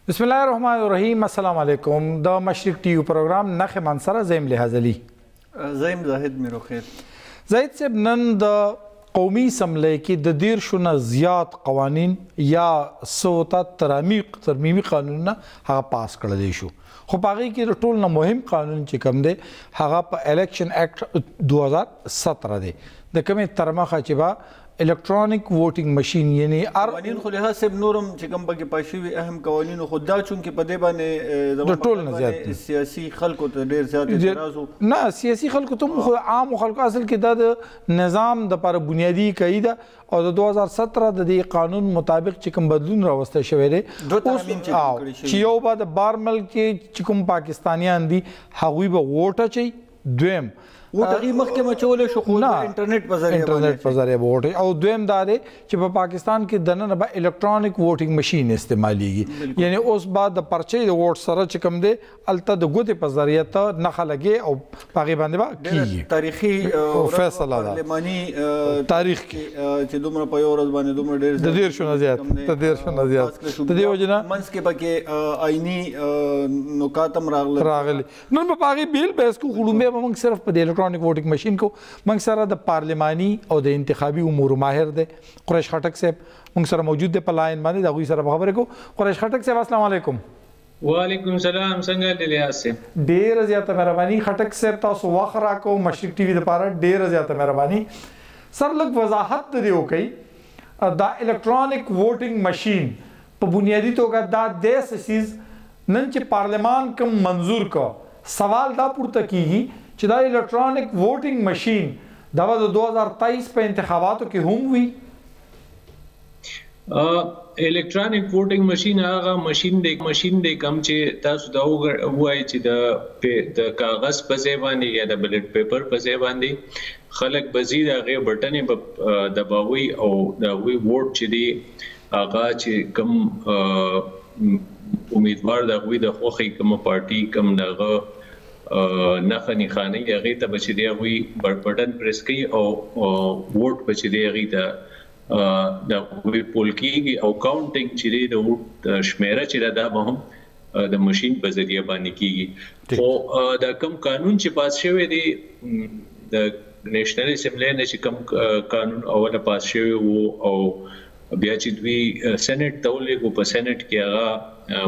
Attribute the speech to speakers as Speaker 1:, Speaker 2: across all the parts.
Speaker 1: बिस्मिल्लाहिर्रहमानिर्रहीम। अस्सलाम वालेकुम। द मशरिक टीवी प्रोग्राम नख मंसरा ज़ैम लिहाजली
Speaker 2: ज़ैम जाहिद मेरो खैर
Speaker 1: ज़ाहिद साहब नन द कौमी असम्बली की द देरशुना ज़ियात क़वानीन या सोता तरमीमी कानून हाँ पास कर शो खो पागी की टोल न मुहिम कानून ची कम दे हाँ इलेक्शन एक्ट 2017 दे द कमे तरमखा चिबा इलेक्ट्रॉनिक वोटिंग मशीन यानी
Speaker 2: कवानीन खो लिहाज से नूरम चिकम बके पाशवी अहम कवानीन खुदा चूंकि पदे बाने
Speaker 1: टोल न ज़्यादा
Speaker 2: सियासी खल्को तो देर ज़्यादा इतराज़ो
Speaker 1: ना सियासी खल्को तुम आम खल्को असल के दद निज़ाम द पर बुनियादी कईदा और 2017 द कानून मुताबिक चिकम बदलून रावस्ते शवेरे चियो बाद बारमल के चिकम पाकिस्तानियान दी हावी ब वोट चाहिए द्वेम
Speaker 2: वोट मखके मचोले शुखुल इंटरनेट पर
Speaker 1: जरिए वोट और द्वेम दारे कि पाकिस्तान के दनन बा इलेक्ट्रॉनिक वोटिंग मशीन इस्तेमालीगी यानी उस बाद पर्चे वोट सर चिकम दे अलता द गुते पर जरिए तो नखा लगे और पाकि बांधे बा की
Speaker 2: तारीखी
Speaker 1: फैसला दा
Speaker 2: पार्लिमानी
Speaker 1: तारीख की
Speaker 2: कि दुमरा पयोर बाने दुमरा
Speaker 1: देर शुना ज़्यादा तदे वजना
Speaker 2: मंस के बके आईनी नुकातम
Speaker 1: रागली नन पाकि बिल बेस को खुलुमे मंग सिर्फ पर इलेक्ट्रॉनिक वोटिंग मशीन को मंग सारा द पार्लिमानी और द इंतखाबी उमूर माहिर दे कुरैश खटक से मंग सारा मौजूद दे पलायन बांधे दागुई सारा खबर को कुरैश खटक से अस्सलाम वालेकुम।
Speaker 3: वालेकुम सलाम संगा ले लिहाज से
Speaker 1: ढेर ज़्यादा मेहरबानी खटक से तासु वखरा को मशरिक टीवी द पारा ढेर ज़्यादा मेहरबानी सर लग वजाहत दियो कई द इलेक्ट्रॉनिक वोटिंग मशीन पर बुनियादी तो का दा देश चीज नंच पार्लिमान कम मंजूर का सवाल दा पुरता की चिदा इलेक्ट्रॉनिक वोटिंग मशीन दवा 2023 पे इंतखाबातों की हुम हुई
Speaker 3: इलेक्ट्रॉनिक वोटिंग मशीन आगा मशीन दे कम चे तासु दा हुआ ची द कागज पे ज़ेबानी या द बैलेट पेपर पे ज़ेबानी खलक बजीद आगे बटने दबावी और दबावी वोट ची दी आगा ची कम उम्मीदवार दबावी द खोखी कम पार्टी कम दगा नखनी खाने या गई तब बच्चे हुई बटन प्रेस की और वोट बच्चे गई द पोल की और काउंटिंग चिरे द वोट शमेरा चिरा दा बहम द मशीन बजरिया बानी की तो द कम कानून चे पास शेवे दी द नेशनल असेंबली ने कम कानून अवल पास शेवे वो और बिया चिदवी सेनेट तौले को पर सेनेट किया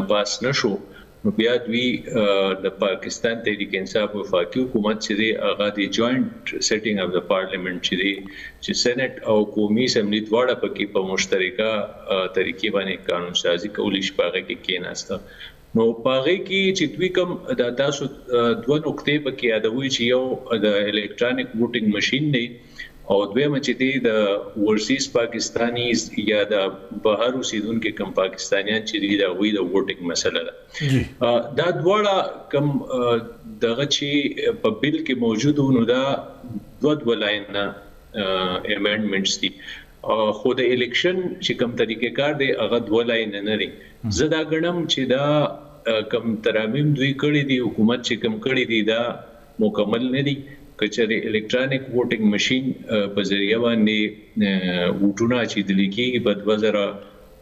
Speaker 3: पास नशो बियादवी द पाकिस्तान तहरीक इंसाफ वफाकी हुकूमत से आगा दी joint sitting of the parliament से सेनेट और कौमी असम्बली द्वारा पकी पर मुश्तरका तरीके बाने कानून साजी कौलिश पागे के केनास्ता नो पागे की चितवी कम दातासु दो नुक्ते पकी आदवी चियो द इलेक्ट्रॉनिक वोटिंग मशीन ने और द्वे मचती द ओवरसीज पाकिस्तानीज या द बाहर उसीदुन के कम पाकिस्तानियान चिरी दा हुई द वोटिंग मसला दा द्वारा कम दगची बिल के मौजूद होनो दा द्वद वलाइन अमेंडमेंट्स थी खुद इलेक्शन चिकम तरीके कार दे अगद वलाइन नरी जदा गणम चिदा कम तरामीम दुई कड़ी दी हुकूमत चिकम कड़ी दी दा मुकम्मल नदी कचरे इलेक्ट्रॉनिक वोटिंग मशीन बजरिया बांधे वोटुना चिदली की बदवजरा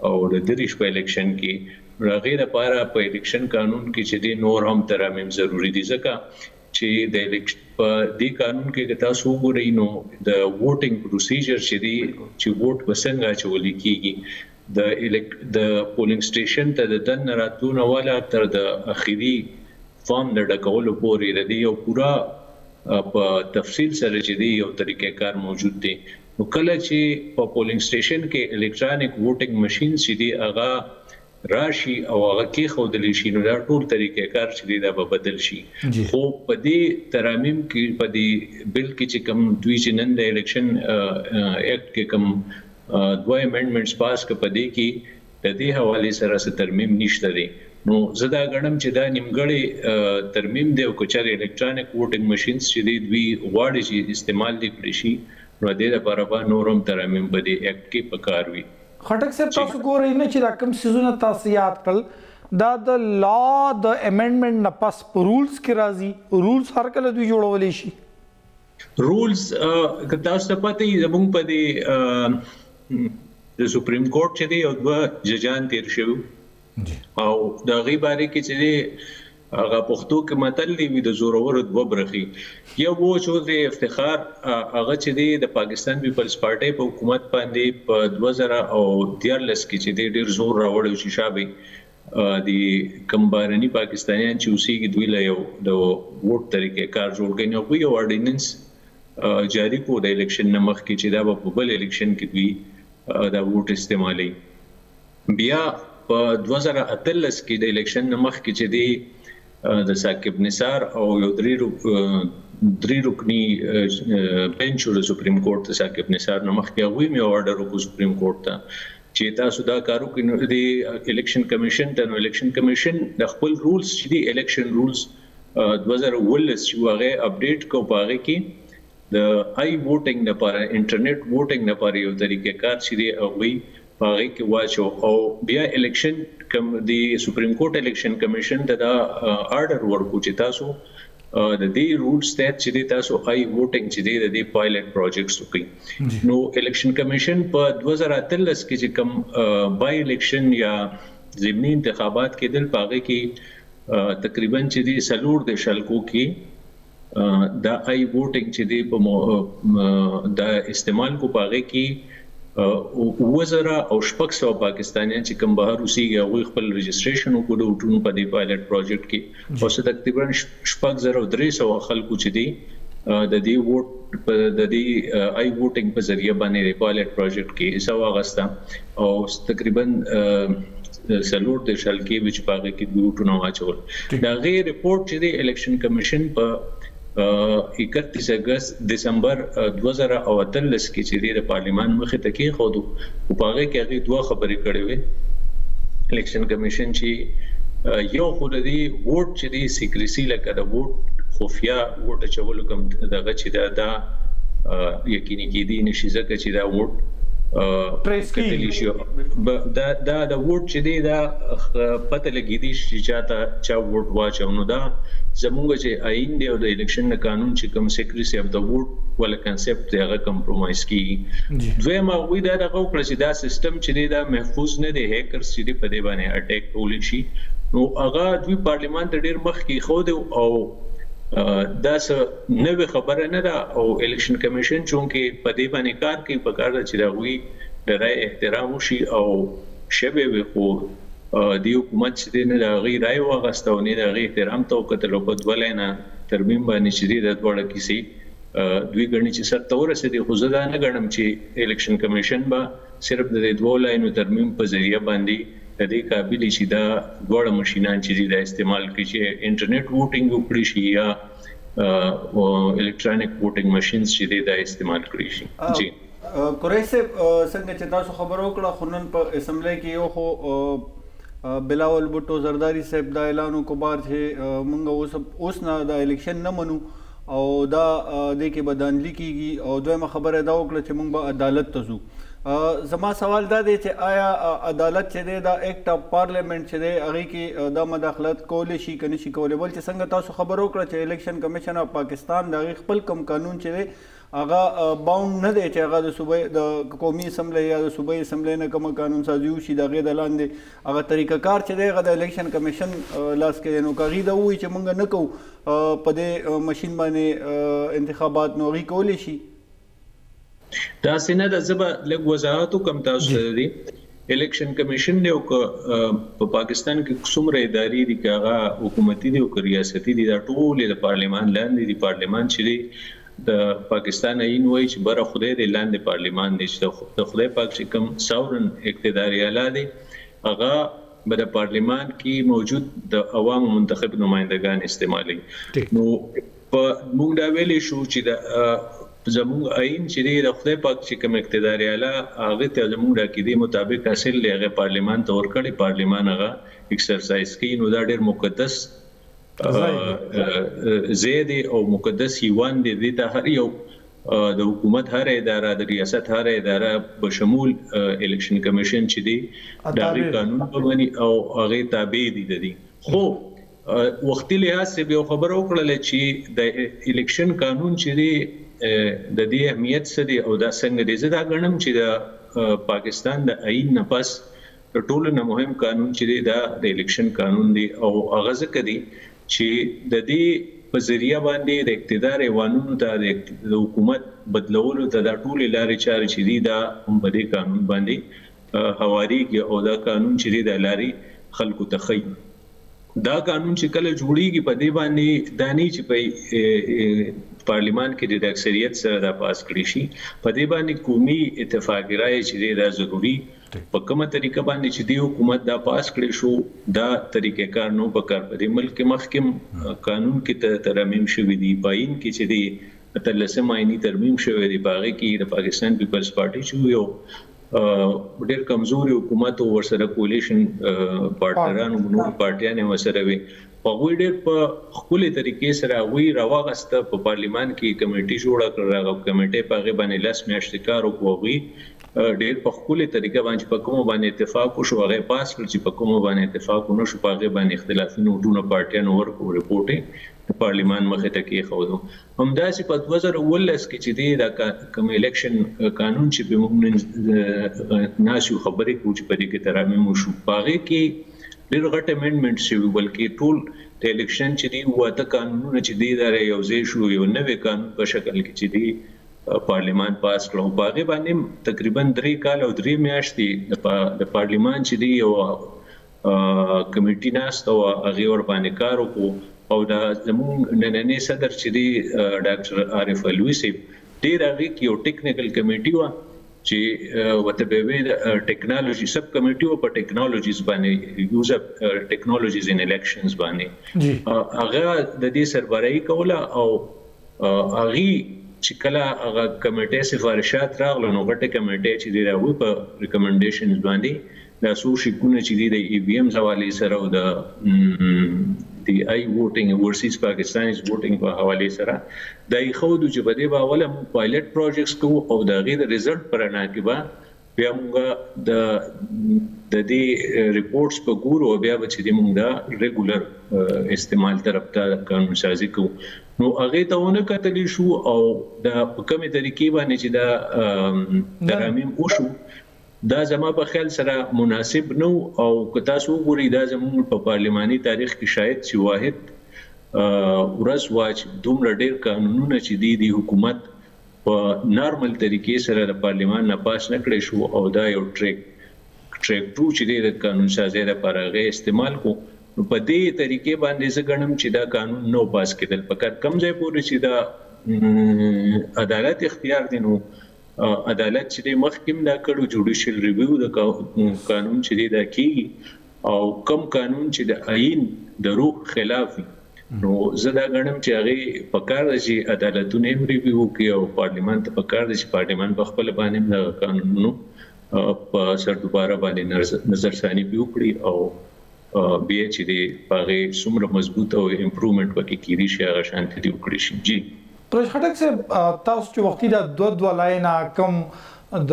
Speaker 3: और दरिश पे इलेक्शन की रगेर पारा पे इलेक्शन कानून की चिदे नोर हम तरामीम जरूरी दी सका चे द दी कानून के कता सूगो रही नो द वोटिंग प्रोसीजर चिदे ची वोट पसंगा चोली की द पोलिंग स्टेशन त दन रातून वाला तर द आखिरी फॉर्म द डकौल पोरी रदी और पूरा तफसील सर दी और तरीक़ेकार मौजूद थे कल चे पोलिंग स्टेशन के इलेक्ट्रॉनिक वोटिंग मशीन सीधी आगा राशि और आगा के खुदलिशी नुदा टूर तरीक़ेकार सीधी दा बदलशी खो पदी तरामीम की पदी बिल की चिकम द्वी चिनंद इलेक्शन एक्ट के कम दो अमेंडमेंट्स पास के पदी की तदी हवाले सरा से तरमीम निश्त दे नो जदा गणम चिदा निमगड़े तरमीम दे कुचर इलेक्ट्रॉनिक वोटिंग मशीन्स चिदी द्वी वार्ड जी इस्तेमाल दी कृषि रदे द परबा नोरम तरमीम बदे एक्ट के पकारवी
Speaker 1: खटक से तासु को रही न चिदा कम सिजुना तासियात कल द लॉ द अमेंडमेंट न पास रूल्स के राजी रूल्स हर कल द्वी जोड़वलेशी
Speaker 3: रूल्स कतास पते जबुंग पदे द सुप्रीम कोर्ट चिदी और जजान तीर शेव او د غي باره کې چې هغه پښتو کې متل دی د زورور دوه برخي یو وو چودري افتخار هغه چې د پاکستان پیپلز پارټي په حکومت باندې په 2013 کې چې ډیر زور راوړل شي شابه د کمبارني پاکستانیان چې اوسېږي دوی له یو د ووټ طریقې کار جوړ کړي نو یو اورډیننس جاری کو د الیکشن نمخ کې چې دا په بل الیکشن کې دوی دا ووټ استعمالي بیا په 2013 کې د الیکشن نمخ کې چې دی د ثاقب نثار او یو درې رکنی بنچ د سپریم کورټ ته ثاقب نثار نمخ کې هغوی مې اورډر وکړو سپریم کورټ ته چې تاسو دا کارو کې د الیکشن کمیشن ته نو الیکشن کمیشن د خپل رولز چې دی الیکشن رولز 2019 چې هغه اپډیټ کو پاره کې د آی ووټینګ لپاره انټرنیټ ووټینګ لپاره یو طریقې کار چې دی هغوی پاره کې واچو او بیا الیکشن کم دی سپریم کورټ الیکشن کمیشن ته دا آرډر ورکو چې تاسو د دې رولز ته چې تاسو آی ووټینګ چې دی د دې پایلټ پروجیکټس وکړي نو الیکشن کمیشن په 2013 کې چې کم بای الیکشن یا ضمني انتخابات کې دل پاغه کې تقریبا چې دی سلور د شلکو کې دا آی ووټینګ چې دی په دا استعمال کو پاغه کې وزرا او شپږ سو پاکستانیان چې کوم بهر اوسېږي هغوی خپل رجسټریشن وکړو ټول په دې پایلټ پروجیکټ کې او څه تقریبا 6,300 خلکو چې دي د دې ووټ په د دې آی ووټینګ په ذریعہ باندې پایلټ پروجیکټ کې سو اگست او تقریبا سلور د شلکی وچ پاګه کې ووټونه واچول دا غیر ریپورت چې د الیکشن کمیشن په 31 اگست دسمبر 2013 کې چې د پارلیمان مخې ته کې خودو او پاګه کې هغه دوه خبرې کړې وې الیکشن کمیشن چې یو خو د دې ووټ چې د سیکریسي لکه د ووټ خفیا ووټ چولو کوم دغه چې دا یقیني کېدی نشي ځکه چې دا ووټ کتلی شي دا د ووټ چې دی دا پته لګیدي چې چا ووټ واچو نو دا زموږ چې آئین دی او د الیکشن قانون چې کوم سیکریسي اف د ووټ ولا کنسپټ دی هغه کمپرومایز کیږي دویم هغوی دا دغه وکړه چې دا سیستم چې دی دا محفوظ نه دی هیکرز چې دی په دې باندې اټیک کولی شي نو هغه دوی پارلیمان ته ډیر مخکې ښودی او دا څه نوې خبره نه ده او الیکشن کمیشن چونکې په دې باندې کار کوي په کار چې د هغوی د رای احترام وشي او شبه وي خو د حکومت چې دی نه د هغوی رای واخیسته او نه د هغوی احترام ته وکتل او په دوه لاینه ترمیم باندې چې دی د دواړه کیسې دوی ګڼي چې سر ته ورسېدي خو زه دا نه ګڼم چې الیکشن کمیشن به صرف د دوه لاینو ترمیم په ذریعه باندې د دې قابل شي دا ډوړ ماشينان چې دا استعمال کړي چې انټرنیټ ووټینګ وکړي شي یا الکترونیک ووټینګ ماشينز چې دا استعمال کړي شي جی
Speaker 2: قریش څنګه چې تاسو خبرو کړه خنن په اسمبلی کې یو خو بلاول بوټو زرداری صاحب دا اعلان وکړ چې موږ اوس نه د الیکشن نه منو او دا د کې بدانلی کیږي او دویمه خبره دا وکړه چې موږ به عدالت ته ځو زما سوال دا دی چې آیا عدالت چې دی دا ایکټ اف پارلیمنت چې دی هغه کې دا مداخلت کولی شي کني شي کولی بل چې څنګه تاسو خبرو کړه چې الیکشن کمیشن اف پاکستان دا خپل کم قانون چې دی هغه باوند نه دی چې هغه د صوبې د قومي اسمبلی یا د صوبې اسمبلی نه کوم قانون سازي وشي دا غي د لاندې هغه طریقه کار چې دی هغه د الیکشن کمیشن لاس کې نو کوي دا وایي چې موږ نه کوو په دې ماشين باندې انتخابات نو غي کولی شي
Speaker 3: دا سینه د زبا لګ وزارتو کم تاسو دي الیکشن کمیشن دی او په پاکستان کې څومره ادارې دي کاغه حکومتي دي او ریاستي دي دا ټول د پارلیمان لاندې دي پارلیمان چې د پاکستان عین وای چې بره خدای د لاندې پارلیمان دي چې د خدای پاک چې کوم ساورن اقتداري اعلی دي هغه په پارلیمان کې موجود د عوام منتخب نمائندگان استعمالي نو په موږ دا ویلې شو چې د زموږ عین چې د خدای پاک چې کوم اقتدار اعلی هغه ته زموږ د عقیدې مطابق حاصل لغه پارلیمان ته ورکړي پارلیمان هغه ایکسرسایز کوي نو دا ډېر مقدس زید او مقدس یوان دي د هر یو د حکومت هر اداره د ریاست هر اداره په شمول الیکشن کمیشن چې دی د قانون په معنی او هغه تابع دي خو وختي لحاظ سے به خبر وکړل چې د الیکشن قانون چې دی د دې اهمیت څه دی او دا څنګه دی زه دا غنم چې د پاکستان د عین نه پس ټولو نه مهم قانون چې دا د الیکشن قانون دی او هغه ځکه دی چې د دې په ذریعہ باندې د اقتدار ایوانونو ته د حکومت بدلولو ته دا ټول لارې چارې چې دی دا هم په دې قانون باندې حواریږي او دا قانون چې د لارې خلکو ته خي دا قانون چې کله جوړیږي په دې باندې دانی چې په پارلیمان کې د اکثریت سره دا پاس کړی شي په دې باندې قومي اتفاق رائے چې دا ضروری په کومه طریقه باندې چې دی حکومت دا پاس کړی شو دا طریقې کار نو په کار په دې ملک مخکم قانون کې ترمیم شوی دی پاین کې چې دی تلسم آئینی ترمیم شوی دی باغې کې د پاکستان پیپلز پارټي چې یو ډېر کمزوري حکومت او ورسره کولیشن پارټنرانو نور پارټیانو ورسره وي هغه ډېر په خپل طریقې سره وی راوغسته په پارلیمان کې کمیټي جوړه کړه هغه کمیټه په غو باندې لاس میاشتې کار وکړي ډېر په خپل طریقه باندې په کوم باندې اتفاق وشو هغه پاس کړ چې په کوم باندې اتفاق ونه شو په غو باندې اختلافي نوټونه پارټیانو ورکو ریپورټ د پارلیمان مخه ته کې خو همداسې په 2019 کې چې دی دا کوم الیکشن قانون چې به موږ ناسو خبرې کوو چې په دې کې ترامیم وشو باغې کې ډېر غټ امندمنټ شوی بلکې ټول د الیکشن چې دی واته قانونونه چې دی دا یو ځای شو یو نوې قانون په شکل کې چې دی پارلیمان پاس کړو باغې باندې تقریبا 3 کال او 3 میاشتې د پارلیمان چې دی یو کمیټي ناست او هغه ور باندې کار وکړو او دا زموږ نننی صدر چې دی ډاکټر عارف الوی صاحب ډېر هغه کې یو ټیکنیکل کمیټي و چې وته به ټیکنالوژي سب کمیټي او په ټیکنالوژیز باندې یوز اپ ټیکنالوژیز ان الیکشنز باندې هغه د دې سربراهي کوله او هغه چې کله هغه کمیټه سفارشات راغله نو غټه کمیټه چې دی راوي په ریکمنډیشنز باندې د سوشي کونه چې دی د ای وی ایم حواله سره او د آی ووټینګ ورسیز پاکستانیز ووټینګ په حواله سره دای خو د چې په دې باندې پایلټ پروجیکټس کوو او د غیر ریزلټ پر نه کې با بیا موږ د دې ریپورتس په ګورو بیا چې د موږ دا ریګولر استعمال طرف ته قانون سازي کوو نو هغه ته ونه کتلی شو او د کومه طریقې باندې چې دا ترامیم وشو دا زما په خیال سره مناسب نو او که تاسو وګورئ دا زموږ په پارلماني تاریخ کې شاید چې واحد ورځ واچ دومره ډېر قانونونه چې دی حکومت په نارمل طریقې سره د پارلمان نه پاس نکړي شو او دا یو ټریک 2 چې د قانون سازي لپاره غي استعمال کو نو په دې طریقې باندې زه ګڼم چې دا قانون نو پاس کېدل پکې کم ځای پورې چې دا عدالت اختیار دي نو عدالت چې مخکیم دا کړو جوډیشل ریویو د قانون چې دا کی او کم قانون چې د آئین د روح خلاف نو زه دا غواړم چې هغه په کار دي عدالتونه ریویو کوي او پارلیمان ته په کار دي چې پارلیمان په خپل باندې د قانونونو په سر دوباره باندې نظر ثاني وکړي او بیا چې دی هغه څومره مضبوط او امپروومنت وکړي کیږي چې هغه شانتي وکړي شي جی
Speaker 1: پرش خټک صاحب تاسو چې وختي د 2 لاین کم د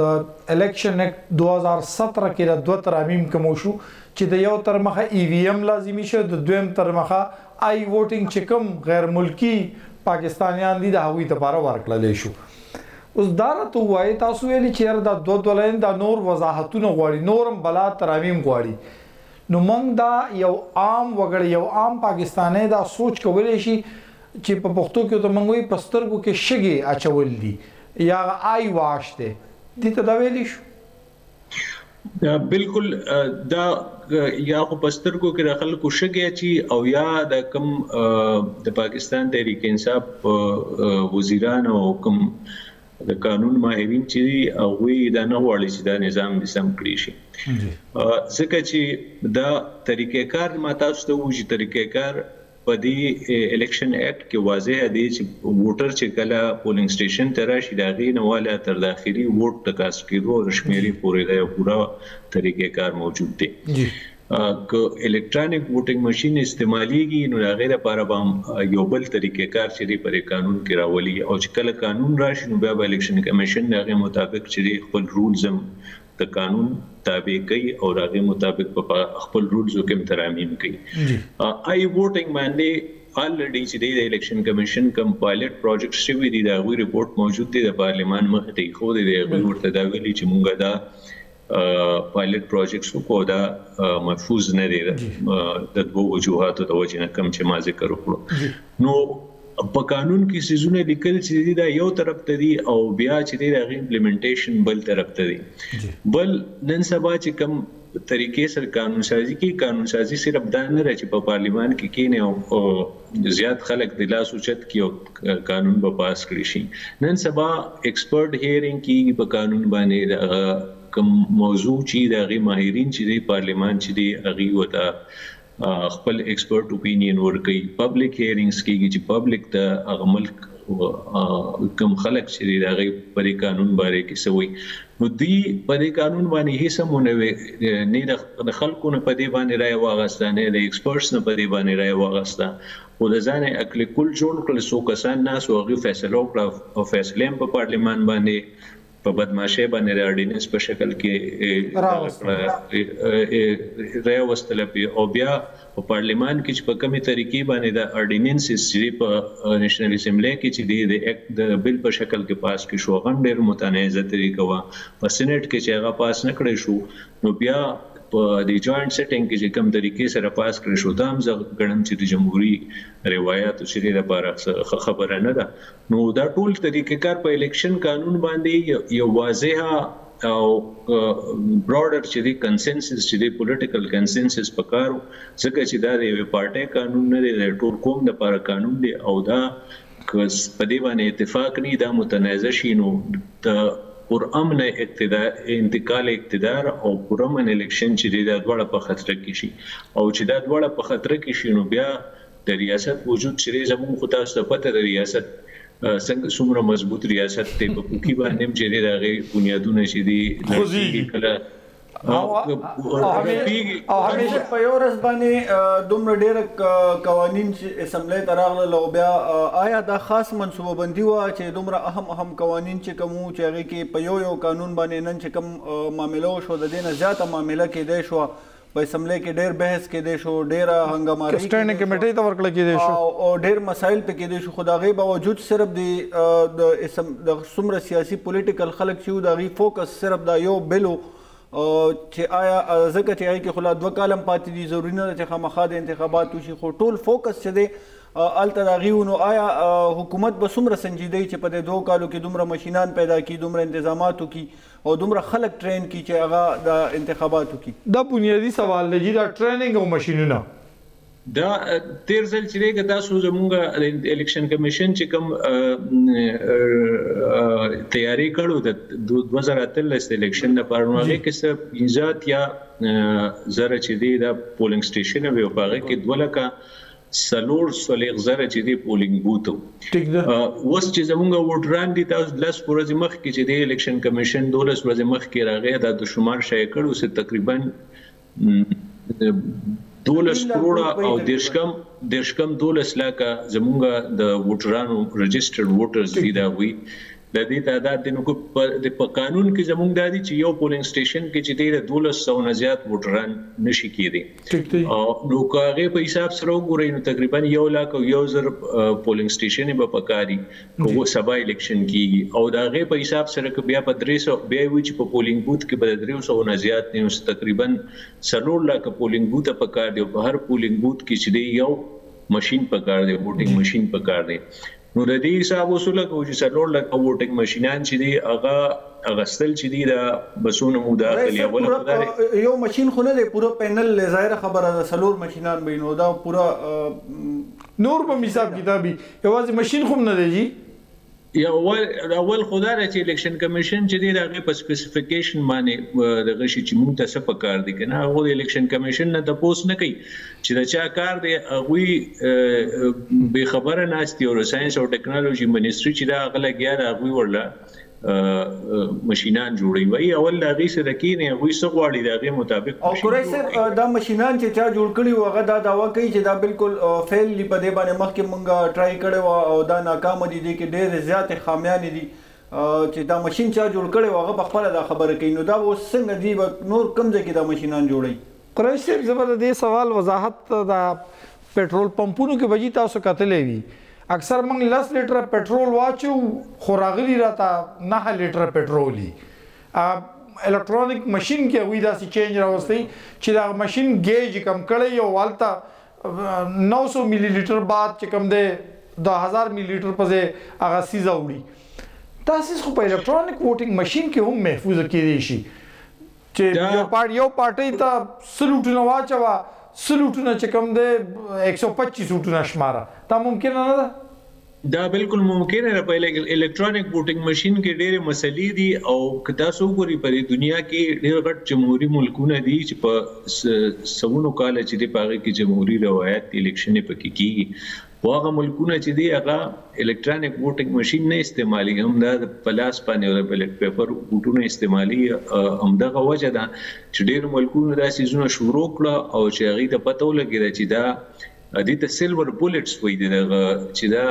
Speaker 1: الیکشن 2017 کې د 2 ترامیم کوم شو چې د یو تر مخه ای وی ایم لازمي شه د دویم تر مخه آی ووټینګ چې کوم غیر ملکی پاکستانیان دي د هغوی لپاره ورکړل شو اوس دارته وای تاسو ویلي چې د 2 لاین د نور وضاحتونه غواړي نورم بلا ترامیم غواړي نو موږ دا یو عام وګړی یو عام پاکستانی دا سوچ کولای شي چې په پښتو کې د منګوي پسترګو کې شګي اچول دي یا آی واشته دي ته دا ویلی شو
Speaker 3: بالکل دا یا خو پسترګو کې خلکو شګي اچي او یا د کم د پاکستان تحریک انصاف وزیران او کم د قانون ماهرین چې او وی دا نه وړي چې دا نظام سم کړی شي ځکه چې دا طریقې کار ماته ستو چې طریقې کار په دې الیکشن اکټ کې واضح دی چې ووټر چې کله پولینګ سټیشن ته راشي دا غي نه والا تر داخلي ووټ تکاس کېدو او شمیري پورې دا پورا طریقې کار موجود دی که الکترونیک ووټینګ ماشين استعماليږي نو هغه لپاره به یو بل طریقې کار چې پر قانون کې راولي او چې کله قانون راشي نو بیا به الیکشن کمیشن هغه مطابق چې خپل رولز د قانون تابع کوي او هغه مطابق په خپل رولزو کې ترامیم کوي آی ووټینګ باندې الریډي چې د الیکشن کمیشن کوم پایلټ پروجیکټ شوی دی دا غوي ریپورت موجود دی د پارلیمان مخ ته خو دی ورته دا ویلي چې مونږه دا پایلټ پروجیکټس کو دا محفوظ نه دي د دوه وجوهاتو د وجې نه کم چې ما ذکر وکړو نو په قانون کې سيزونه لیکل چې دا یو طرف ته دي او بیا چې دا امپلیمنټیشن بل طرف ته دي بل نن سبا چې کم طریقې سره قانون سازي کې قانون سازي صرف دا نه راځي په پارلیمان کې کېنه او زیات خلک د لاس اوچت کې قانون به پاس کړی شي نن سبا ایکسپرټ هیرینګ کې په قانون باندې کوم موضوع چې د غي ماهرین چې د پارلیمان چې دی غي وتا خپل ایکسپرټ اوپینین ورکړي پبلک هیرینګز کېږي چې پبلک د هغه ملک کوم خلک چې د غي پر قانون باندې کې سوي نو دی په قانون باندې هیڅ مونږ نه د خلکو نه په دې باندې راي واغستانه د ایکسپرټس نه په دې باندې راي واغستا او د ځان عقل کل جوړ کړل سو کسان ناس او غي فیصله وکړه او فیصله په پارلیمان باندې په بدمعشي باندې د اورډیننس په شکل کې راوستل او بیا په پارلیمان کې چې په کومه طریقې باندې د اورډیننس چې په نېشنل اسمبلی کې چې د اکټ د بل په شکل کې پاس کې شو غن ډېر متنازع طریقه وا په سېنات کې چې هغه پاس نه کړی شو نو بیا په د جوائنټ سیټینګ کې چې کوم طریقې سره پاس کړی شو دا هم زه ګڼم چې د جمهوریت روایت او شری لپاره خبره نه ده نو دا ټول طریقې کار په الیکشن قانون باندې یو واضحه او براډر چې دی کنسنسس چې دی پولیټیکل کنسنسس پکارو ځکه چې دا د یو پارټي قانون نه دی د ټول قوم لپاره قانون دی او دا کس په دې باندې اتفاق نه دا متنازع شي نو د پرامن انتقال اقتدار او پرامن الیکشن چې دا دواړه په خطر کې شي او چې دا دواړه په خطر کې شي نو بیا د ریاست وجود چې زموږ خو تاسو ته پته د ریاست څنګه څومره مضبوط ریاست ته په کوکی باندې چې دغه بنیادونه چې دي کله
Speaker 2: او همیشه په یو ورځ باندې دومره ډېر قوانین چې اسمبلی ته راغلل او بیا آیا دا خاص منصوبه بندي وه چې دومره اهم قوانین چې کوم چې هغې کې په یو قانون باندې نن چې کوم معامله وشو د دې نه زیاته معامله کېدی شوه په اسمبلی کې ډېر بحث کېدی شو ډېره هنګاماري
Speaker 1: سټینډینګ کمیټې ته ورکړل کېدی شو
Speaker 2: او ډېر مسایل په کېدی شو خو د هغې باوجود صرف د څومره سیاسي پولیټیکل خلک چې وو د هغې فوکس صرف دا یو بل چې آیا ځکه چې هغې کې خو لا 2 کالم پاتې دي ضروري نه ده چې خامخا د انتخابات وشي خو ټول فوکس چې دی هلته د هغې و نو آیا حکومت به څومره سنجیدی چې په دې 2 کالو کې دومره مشینان پیدا کړي دومره انتظامات وکړي او دومره خلک ټرین کړي چې هغه د انتخابات وکړي
Speaker 1: دا بنیادي سوال دی دا ټریننګ او مشینونه
Speaker 3: دا تیر ځل چې تاسو زموږ الیکشن کمیشن چې کوم تیاری کړو د 2013 الیکشن لپاره نو هغه کې 15 یا زره چې دی دا پولینګ سټیشن وی په هغه کې 2 لکه سلور سلیغ زره چې دی پولینګ بوت اوس چې زموږ ووټران دي تاسو لس ورځې مخکې چې دی الیکشن کمیشن 12 ورځې مخکې راغی د شمار شای کړو چې تقریبا 12 کروڑه او دیرشکم 12 لکه زمونږ د ووټرانو رجسټرډ ووټرز دي دا وی د دې تعداد د نو په قانون کې زمونږ د دي چې یو پولینګ سټیشن کې چې د 1200 نه زیات ووټران نشي کېدي او نو کاغه په حساب سره وګورئ نو تقریبا 1 لک او 1000 پولینګ سټیشن به پکاري کوو سبا الیکشن کیږي او دا غي په حساب سره بیا په 300 بیا وی چې په پولینګ بوت کې به 300 نه زیات نه تقریبا 3 لک پولینګ بوت پکار دی په هر پولینګ بوت کې چې یو ماشين پکار دی ووټینګ ماشين پکار دی نو د دې حساب وسوله کوي چې څلور لکه ووټینګ ماشينان چې دی هغه اغستل چې دی دا بسونه مداخله اول خدای
Speaker 2: یو ماشين خو نه دی پورا پینل ظاهر خبره ده څلور ماشينان به نو دا پورا
Speaker 1: نور په حساب کتابي یوازې ماشين خو نه دی
Speaker 3: یا اول خدای چې الیکشن کمیشن چې دی هغه په سپیسیفیکیشن باندې دغه شي چې موږ ته څه پکار دي کنه هغه الیکشن کمیشن نه تاسو نه کوي چې دا چا کار دی هغه به خبره ناشتي او ساينس او ټیکنالوژي منیسټری چې دا هغه لګیا دا هغه ورله ماشينان جوړي وای اول دا غي سره کینه غوي سغواړي دغه مطابق
Speaker 2: او کورای سر دا ماشينان چې چا جوړ کړي وغه دا داوا کوي چې دا بالکل فیل لپاره دی باندې مخکې مونږه ټرای کړو او دا ناکام دي چې ډېر زیات خامیان دي چې دا ماشين چا جوړ کړي وغه په خپل دا خبره کوي نو دا اوس څنګه دی نور کم ځای کې دا ماشينان جوړي
Speaker 1: کورای سر زبر دې سوال وضاحت دا پېټرول پمپونو کې وجې تاسو کتلې وی اکثر من 10 لیټر پټرول واچو خو راغلی راته 9 لیټر پټرولي الکترونیک ماشين کې وې دا سي چینج راوستي چې دا ماشين گیج کم کړي او والتا 900 ملي لیټر بعد چې کم ده 1000 ملي لیټر پځه هغه سیزه وړي تاسو خو په الکترونیک ووټینګ ماشين کې هم محفوظ کېدی شي چې یو پارټي ته سلوټونه واچوا سلوټونه چې کم ده 125 سلوټونه شماره دا ممکن نه ده
Speaker 3: دا بالکل ممکن ہے په الکترونیک ووټینګ ماشين کې ډېرې مسلې دي او کدا سو ګوري په دنیا کې ډېر غټ جمهوریت ملکونه دي چې په سونو کال چې د پاره کې جمهوریت روایت الیکشن پکې کیږي واغه ملکونه چې دی هغه الکترونیک ووټینګ ماشين نه استعمالي هم دا پلاس باندې او بیلټ پیپر ووټونه استعمالي هم دغه وجه ده چې ډېر ملکونه دا سيزونه شروع کړه او چې هغه ته پته ولګی چې دا د سیلور بولټس وې دغه چې دا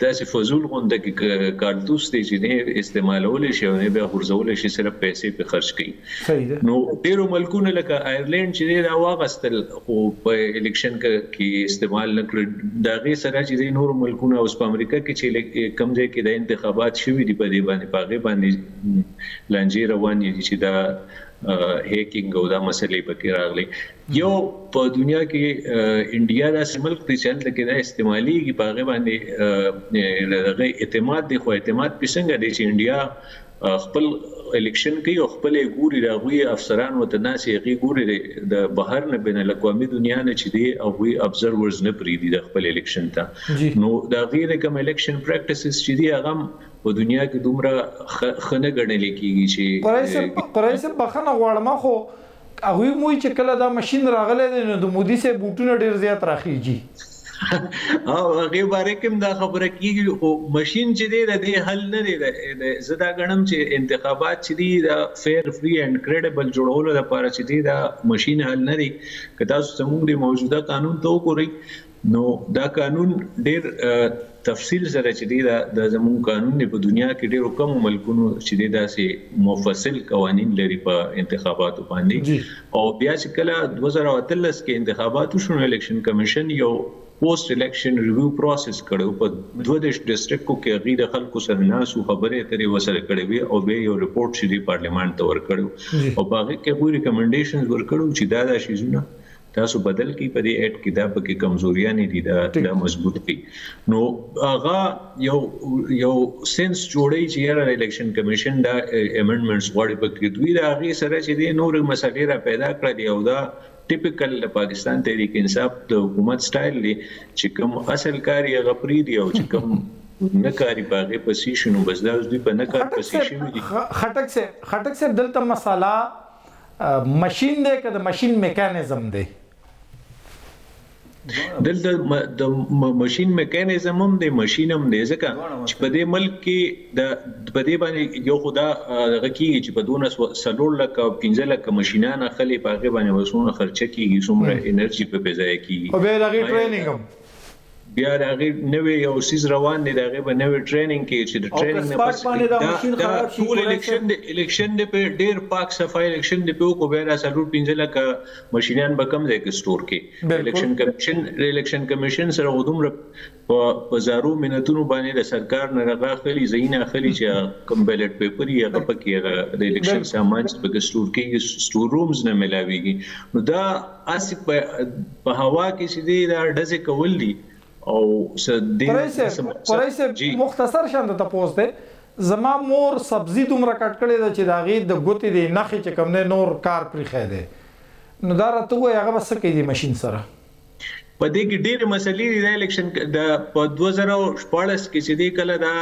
Speaker 3: داسې فزول غونډه کې کارتوس دي چې نه استعمالول شي او نه به غرزول شي صرف پیسې په خرج کړي نو ډیرو ملکونه لکه آیرلند چې دا واغستل خو په الیکشن کې استعمال نکړ دا غي سره چې نور ملکونه اوس په امریکا کې چې کم ځای کې د انتخابات شوي دي په دې باندې لانجې روان دي چې دا هیکینګ او دا مسلې پکې راغلي یو په دنیا کې انډیا دا ملک چې چلته کې دا استعمالي کې پاغه باندې دغه اعتماد دی خو اعتماد پسنګ دی چې انډیا خپل الیکشن کوي او خپل ګوري راغوي افسران وتناسي غي ګوري د بهر نه بین الاقوامي دنیا نه چې دی او وی ابزرورز نه پریدي د خپل الیکشن ته نو دا غیر کوم الیکشن پریکټیسز چې دی هغه په دنیا کې دومره خنه غړنل کیږي چې
Speaker 1: قرایسه بخنه غواړم خو هغه موي چې کله دا ماشين راغله نو د مودي سه بوټونه ډیر زیات راخیږي
Speaker 3: او هغه باره کوم دا خبره کیږي او ماشين چې دی د حل نه دی زدا غنم چې انتخابات چې دی دا فیر فری اینڈ کریډیبل جوړولو لپاره چې دی دا ماشين حل نه دی کدا زموږ د موجوده قانون ته وګورئ نو دا قانون ډیر تفصیل سره چې دی د زموږ قانون په دنیا کې ډیر کم ملکونو چې دی داسې مفصل قوانين لري په انتخاباتو باندې او بیا چې کله 2013 کې انتخابات شونه الیکشن کمیشن یو پوسټ الیکشن ریویو پروسس کړو په 22 ډیسټریکټو کې غیر خلکو سره ناسو خبرې اترې وسره کړې وي او به یو ریپورت شری پارلیمان ته ورکړو او باغ کې کوم ریکمنډیشنز ورکړو چې دا شیزونه تاسو بدل کی په دې اډ کې دا پکې کمزوریاں دي دا مضبوط کی نو هغه یو سنس جوړی چې یاره الیکشن کمیشن دا امندمنټس غواړي پکې دوی دا غي سره چې دی نور مسلې را پیدا کړې او دا ټیپیکل پاکستان تحریک انصاف د حکومت سټایل دی چې کوم اصل کاری غپری دی او چې کوم نکاری باغې پوزیشن بس دا دوی په نکار پوزیشن دي
Speaker 1: خټک سے دلته مساله ماشين دی که د ماشين میکانیزم دی
Speaker 3: دلته د ماشين میکانیزم هم دی ماشين هم دی ځکه چې په دې ملک کې د په دې باندې یو خدا غکیږي چې په 2 لک او 15 لک ماشينانه خلې په هغه باندې وسونه خرچه کیږي څومره انرژي په بځای کیږي
Speaker 1: او به هغه ټریننګ هم
Speaker 3: بیا هغه نوې یو سیز روان دي هغه به نوې ټریننګ کې چې ټریننګ نه پس ټول الیکشن د په ډیر پاک صفای الیکشن د په کو به را سلوټ 15 لک ماشينان به کم ځای کې سٹور کې الیکشن کمیشن سره غوډم په زارو منټونو باندې د سرکار نه راغلي زینه خلی چې کم بیلټ پیپر یې هغه پکې د الیکشن سامان په سٹور کې سٹور رومز نه ملاويږي نو دا اسی په هوا کې چې دا ډزه کول دي او
Speaker 1: پرایسه مختصر شاند ته پوسټ زما مور سبزی دومره کټ کړي د چې داغي د ګوتې د نخې چې کم نه نور کار پرې خېده نو دا راته وای هغه بس کې دی ماشين سره
Speaker 3: په دې کې ډېر مسلې د الیکشن د 2014 کې چې دی کله دا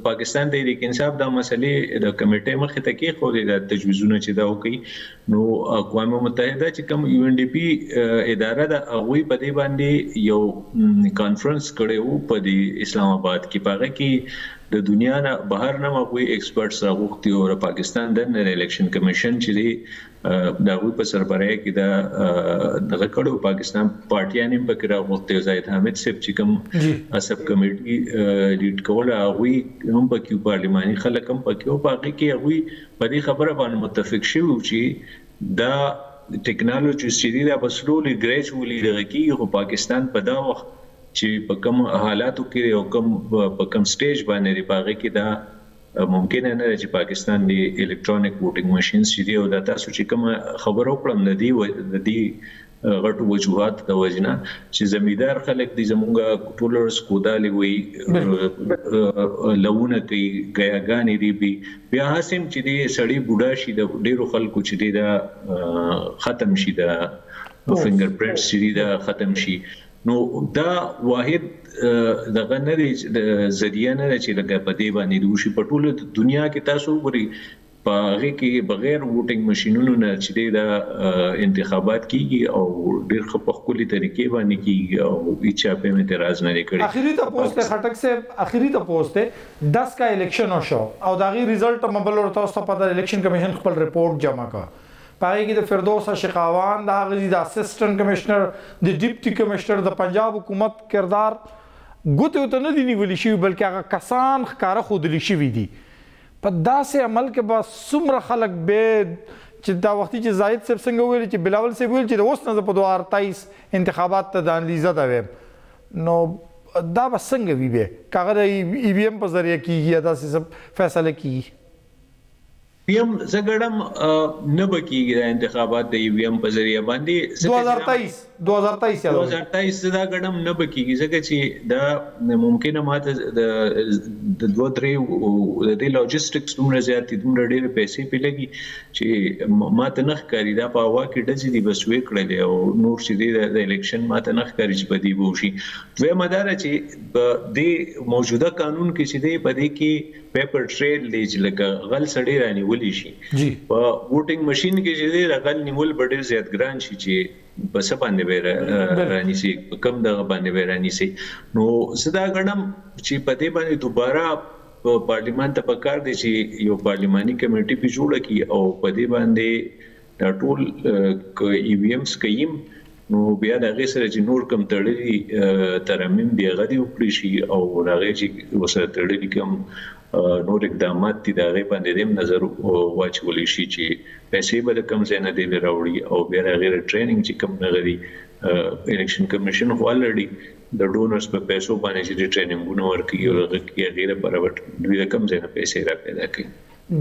Speaker 3: پاکستان تحریک انصاف دا مسلې د کمیټې مخې ته کې خو د تجویزونه چې دا وکي نو اقوام متحده چې کوم یو ان ډي پی اداره دا هغه په دې باندې یو کانفرنس کړو په اسلام آباد کې پاره کې د دنیا نه بهر نه مغوي ایکسپرټس راغوختي او پاکستان د الیکشن کمیشن چې دی دا غوي په سربراهي کې دا دغه کړو پاکستان پارټیان هم پکې راغوختي زاید حامد صاحب چې کوم سب کمیټي لیډ کوله غوي هم پکې پارلماني خلک هم پکې او پاکي کې غوي په دې خبره باندې متفق شوي چې دا ټیکنالوژي چې دا بسلولي ګریجوالي دغه کې خو پاکستان په دا وخت چې په کوم حالاتو کې او کوم په کوم سټیج باندې ریپاغه کې دا ممکن نه چې پاکستان دی الکترونیک ووټینګ ماشينز چې دی او د تاسو چې کوم خبرو کړم د دې غټو وجوهات د وجنه چې زمیدار خلک دي زمونږ ټولرز کودالي وي لونه کوي غیاګانی دی بیا هسم چې دی سړی بوډا شي د ډیرو خلکو چې دی دا ختم شي دا فنگر پرینټس چې دی دا ختم شي نو دا واحد دغه نه دی ذریعہ نه چې لکه په دې باندې دوشي په ټوله دنیا کې تاسو وګورئ په هغه کې بغیر ووټینګ ماشينونو نه چې دا انتخابات کیږي او ډېر په خپلې طریقې باندې کیږي او هیڅ په اعتراض نه کړي.
Speaker 1: اخیری ته پوسټ خټک سے اخیری ته پوسټ 10 کا الیکشن شو او داغي رزلټ مبل ورته تاسو په الیکشن کمیشن خپل رپورت جمع کړ پای کې د فردوس شقاوان د غزي د اسسټنټ کمشنر د ډیپټي کمشنر د پنجاب حکومت کردار ګوتو ته نه دی نیول شي بلکې هغه کسان ښکارا خودلی شي وي دي په داسې عمل کې به څومره خلک به چې دا وختي چې زاهد صاحب څنګه ویل چې بلاول صاحب ویل چې اوس نه په 2028 انتخابات ته د انالیزه دا ویم نو دا به څنګه وي به کاغذ ای وی ایم په ذریعہ کیږي دا څه فیصله کیږي
Speaker 3: پیم زګړم نه بکیږي د انتخابات د ای وی ایم په ذریعہ باندې 2023 دا ګړم نه بکیږي ځکه چې دا ممکنه ماته د دوه درې د لوجستکس دومره زیات دي دومره ډېر پیسې په لګي چې ماته نه ښکاري دا په هوا کې ډزې دي بس وې کړل او نور چې د الیکشن ماته نه ښکاري چې بدی وشي دوی مدار چې د موجوده قانون کې چې دی بدی کې پیپر ټریل دی چې لکه غل سړی رانی ولي شي په ووټینګ ماشين کې چې دی غل نیول ډېر زیات ګران شي چې بس باندې به رانی سي کم دغه باندې به رانی سي نو صدا غنم چې پدې باندې دوباره پارلیمان ته پکار دی چې یو پارلیماني کمیټي په جوړه کی او پدې باندې دا ټول ای وی ایمز کيم نو بیا د غیر سره چې نور کم تړلي ترمیم دی غدي وکړي شي او راغی چې وسره تړلي کم نور اقدامات دي دا غي باندې دیم نظر واچول شي چې پیسې به کم زنه دی راوړي او بیا غیر ټریننګ چې کم نغري الیکشن کمیشن ولرډي د ډونرز په پیسو باندې چې ټریننګونه ورکړي او غیر برابر دوی کم زنه پیسې را پیدا کوي.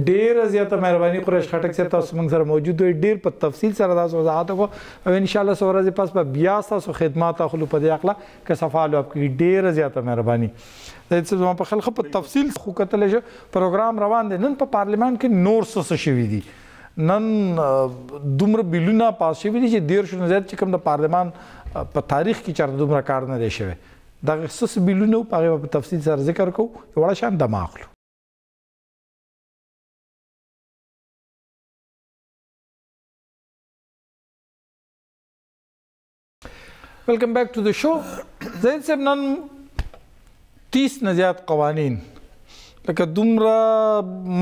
Speaker 1: ډیر زیاته مهرباني قریش خټک صاحب تاسو موږ سره موجود وي ډیر په تفصیل سره تاسو وضاحت وکړو او ان شاء الله سورځ پاس په بیا تاسو خدمات اخلو په دې اخلا که صفالو اپ کې ډیر زیاته مهرباني زما په خلخ په تفصیل خو کتل شو پروګرام روان دي نن په پارلیمان کې نور څه شوي دي نن دومره بیلونه پاس شوي دي چې ډیر شنو زیات چې کوم د پارلیمان په تاریخ کې چر دومره کار نه دی شوی دا څه بیلونه په تفصیل سره ذکر کوو وړه شان د ماخلو. ویلکم بیک ټو د شو زید صاحب نن 30 نه زیات قوانین لکه دومره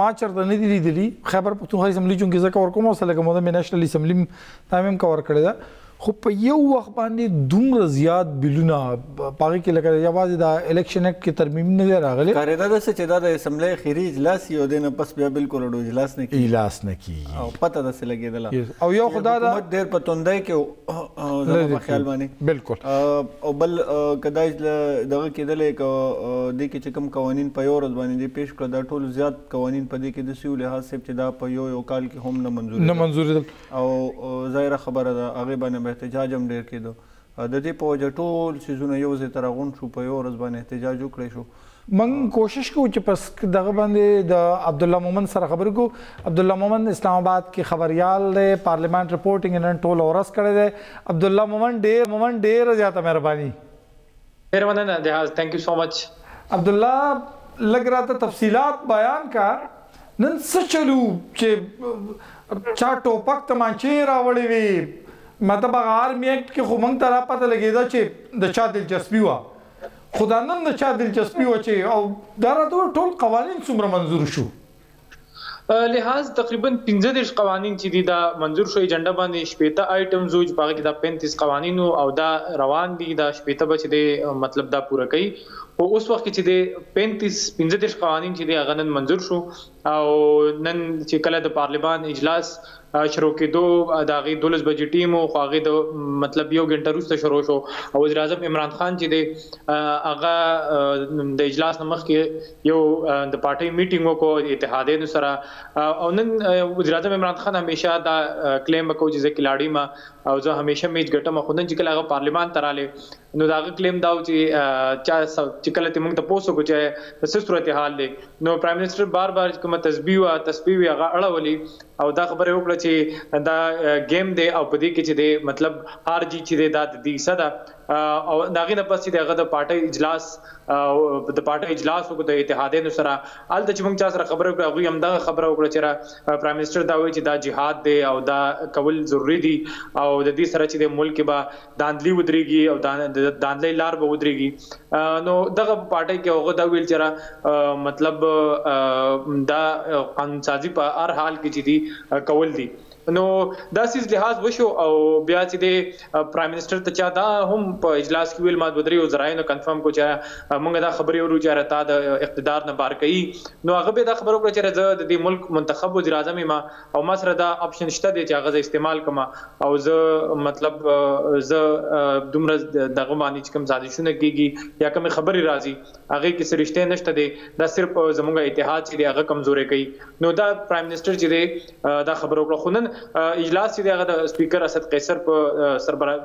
Speaker 1: ما چرته نه دي لیدلي خیبر پښتونخوا اسمبلی چونکې زه کور کوم اوس لکه موږ نېشنل اسمبلی تامیم کور کړی ده خو په یو وخت باندې دومره زیات بیلونه پاره کې لکه یوازې د الیکشن اکټ کې ترمیم نه راغلي
Speaker 2: کارېدا د څه چې دا د اسمبلی خیری اجلاس یو دین پس بیا بالکل اډو اجلاس نه کی او پته د څه لګیدل
Speaker 1: او یو خدای دا
Speaker 2: ډېر پتوندای کې زما خیال باندې
Speaker 1: بالکل
Speaker 2: او بل کداج دغه کېدل د کې چې کوم قوانین په یو ورځ باندې پیش کړ دا ټول زیات قوانین په دې کې د سیول لحاظ چې دا په یو کال کې هم نه منظور او ظاهره خبره ده هغه باندې احتجاج هم ډیر کېدو د دې په وجه ټول سیزونه یو ځای ته راغونډ شو په یو ورځ باندې احتجاج وکړی شو.
Speaker 1: من کوشش کوو چې پس دغه باندې د عبدالله مومن سره خبرې کوو. عبدالله مومن اسلام آباد کې خبريال دی پارلیمنت رپورټینګ نن ټول اورس کړی دی. عبدالله مومن ډیر زیاته مهرباني.
Speaker 4: ډیر مننه جهاز ثانک یو سو مچ.
Speaker 1: عبدالله لګ راته تفصيلات بیان کا نن څه چلو چې چا ټوپک تمانچې راوړې وي مطلب آرمی ایکٹ کې خو موږ ته را پته لګېده چې د چا دلچسپي وه خو دا نن د چا دلچسپي وه چې او دا راته ټول قوانین څومره منظور شو
Speaker 4: لحاظ تقریبا 15 قوانین چې دي دا منظور شو ایجنډا باندې 15 آیټمز وو چې دا 35 قوانین او دا روان دي دا 15 بچ دي مطلب دا پوره کوي او اوس وخت چې دي 15 قوانین چې دي هغه نن منظور شو او نن چې کله د پارلیمان اجلاس شروع کېدو د هغې 12 بجې ټیم او خو هغې د مطلب 1 غنټه وروسته شروع شو او وزیر اعظم عمران خان چې دی هغه د اجلاس نه مخکې یو د پارټۍ میټینګ وکړو اتحادیو سره او نن وزیر اعظم عمران خان همیشه دا کلیم وکړو چې زه کلاړی ما او زه همیشه میچ ګټم خو نن چې کله هغه پارلیمان ته راغلی نو دا کلیم دا چې چې کله موږ ته پوسو کو چې څه صورتحال دی نو پرایم منسٹر بار بار کومه تسبیح هغه اړولې او دا خبره وکړه چې دا گیم دی او په دې کې چې دی مطلب هر جی چې دی دا د دې صدا او داغه نه پس چې دغه د پارټي اجلاس د پارټي اجلاس وکړو د اتحادیو سره الته چې موږ سره خبره وکړو هغه هم دا خبره وکړه چې پرایم منسٹر دا وایي چې دا جهاد دی او دا کول ضروری دی او د دې سره چې د ملک به داندلی ودرېږي او داندلی لار به ودرېږي نو دغه پارټي کې هغه دا ویل چې مطلب دا قانون سازي په هر حال کې چې دی کول دي نو دا سیس لحاظ وشو او بیا چې د پرایم منسٹر ته چا دا هم په اجلاس کې ویل ما بدري او زراینو کنفرم کو چې موږ دا خبرې ورو چې راته د اقتدار نه بار کړي نو هغه به دا خبرو کړ چې زه د ملک منتخب وزیر اعظم ما او ما سره دا اپشن شته دی چې هغه استعمال کما او زه مطلب زه دومره دغه معنی چې کوم سازشونه کیږي یا کوم خبري راځي هغه کې سرشته نشته دی دا صرف زموږ اتحاد چې دی هغه کمزوري کوي نو دا پرایم منسٹر چې دی دا خبرو کړ خو نن اجلاس چې هغه د سپیکر اسد قیصر په سربراہ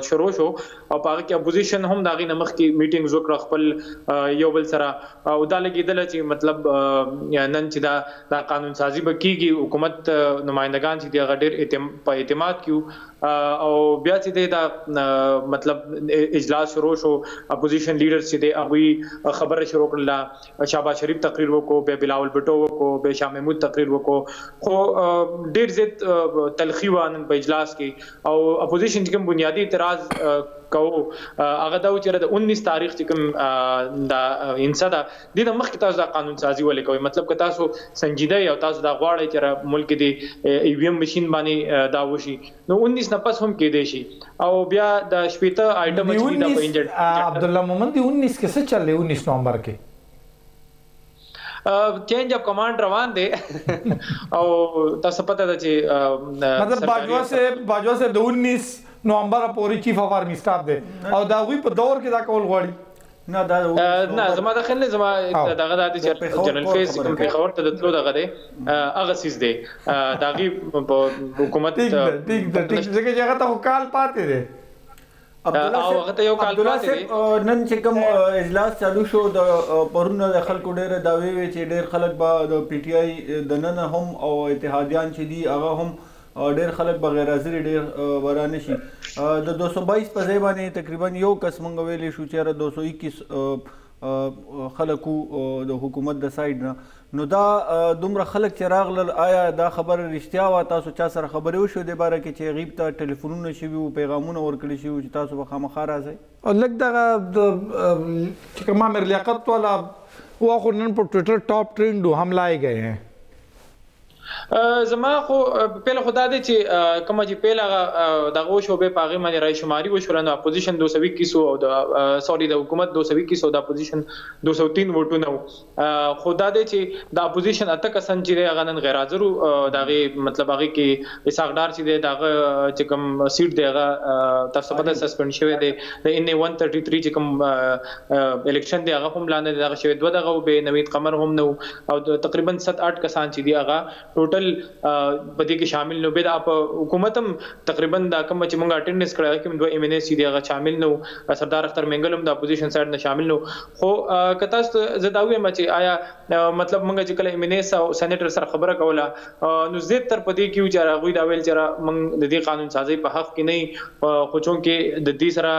Speaker 4: شروع شو او په هغه کې اپوزیشن هم داغي نمخ کې میټینګز وکړه خپل یو بل سره او دا لګیدل چې مطلب نن چې دا قانون سازي به کیږي حکومت نمائندگان چې هغه ډېر اعتماد کیو او بیا چې دا مطلب اجلاس شروع شو اپوزیشن لیډرز چې دی هغه خبره شروع کړله شهباز شریف تقریر وکړو به بلاول بټو وکړو به شاه محمود تقریر وکړو خو ډیر زیات تلخی وان په اجلاس کې او اپوزیشن کوم بنیادی اعتراض کو هغه دا چې د 19 تاریخ چې کوم دا انسا دا د مخ کې تاسو دا قانون سازي ولې کوي مطلب که تاسو سنجیده او تاسو دا غواړئ چې ملک دی ای وی ایم ماشين باندې دا وشي نو 19 نه پس هم کې دی شي او بیا د شپېته آیټم چې دا په انجن
Speaker 1: عبد الله مومن دی 19 کې څه چل رہی 19 نومبر کې
Speaker 4: چینج اف کمانڈ روان دي او تاسو پته ده چې
Speaker 1: مطلب باجوا سے 19 نومبر پورې چیف اف آرمی سٹاف دی او دا وی په دور کې دا کول غواړي
Speaker 2: نه دا
Speaker 4: نه زما د خل زما دغه د جنرال فیس کوم په خبر ته دتلو دغه دی هغه سیس دی داغي حکومت
Speaker 1: ټیک ځکه چې هغه ته کال پاتې دی
Speaker 2: عبدالله صاحب نن چې کوم اجلاس چالو شو د پرونه د خلکو ډېر داوی وی چې ډېر خلک به د پی ټی آی د نن هم او اتحادیان چې دي هغه هم ډېر خلک بغیر حاضر ډېر ورانه شي د 222 په ځای باندې تقریبا یو کس مونږ ویلې شو چې 221 خلکو د حکومت د سایډ نه نو دا دومره خلک چې راغلل آیا دا خبره رښتیا وا تاسو چا سره خبرې وشو د باره کې چې غیب ته ټلیفونونه شوي او پیغامونه ورکړي شوي چې تاسو به خامخا راځئ
Speaker 1: او لږ دغه چې کوم امیر لیاقت والا وہ خو نن په ټویټر ټاپ ټرینډ هم لای گئے ہیں
Speaker 4: زما خو پیله خدا دې چې کوم چې پیله دغه شو به پاغه باندې رای شماري وشو نو اپوزیشن 220 کیسو او د سوري د حکومت 220 کیسو د اپوزیشن 203 ووټونه خدا دې چې د اپوزیشن اته کسان چې هغه نن غیر حاضر دغه مطلب هغه کې اساقدار چې دغه چې کوم سیټ دی هغه تاسو په سسپند شوی دی د ان 133 چې کوم الیکشن دی هغه هم لاندې دغه شوی دوه دغه به نوید قمر هم نو او تقریبا 7-8 کسان چې دی هغه ټوټل پدې کې شامل نو به د حکومت هم تقریبا دا کوم چې مونږ اټینډنس کړی کوم دوه ایم ان ایس دی هغه شامل نو سردار اختر منګل هم د اپوزیشن سایډ نه شامل نو خو کته زداوی چې آیا مطلب مونږ چې کله ایم ان ایس او سېنیټر سره خبره کوله نو زیات تر پدې کې چې راغوي دا ویل چې مونږ د دې قانون سازي په حق کې نه خو چون کې د دې سره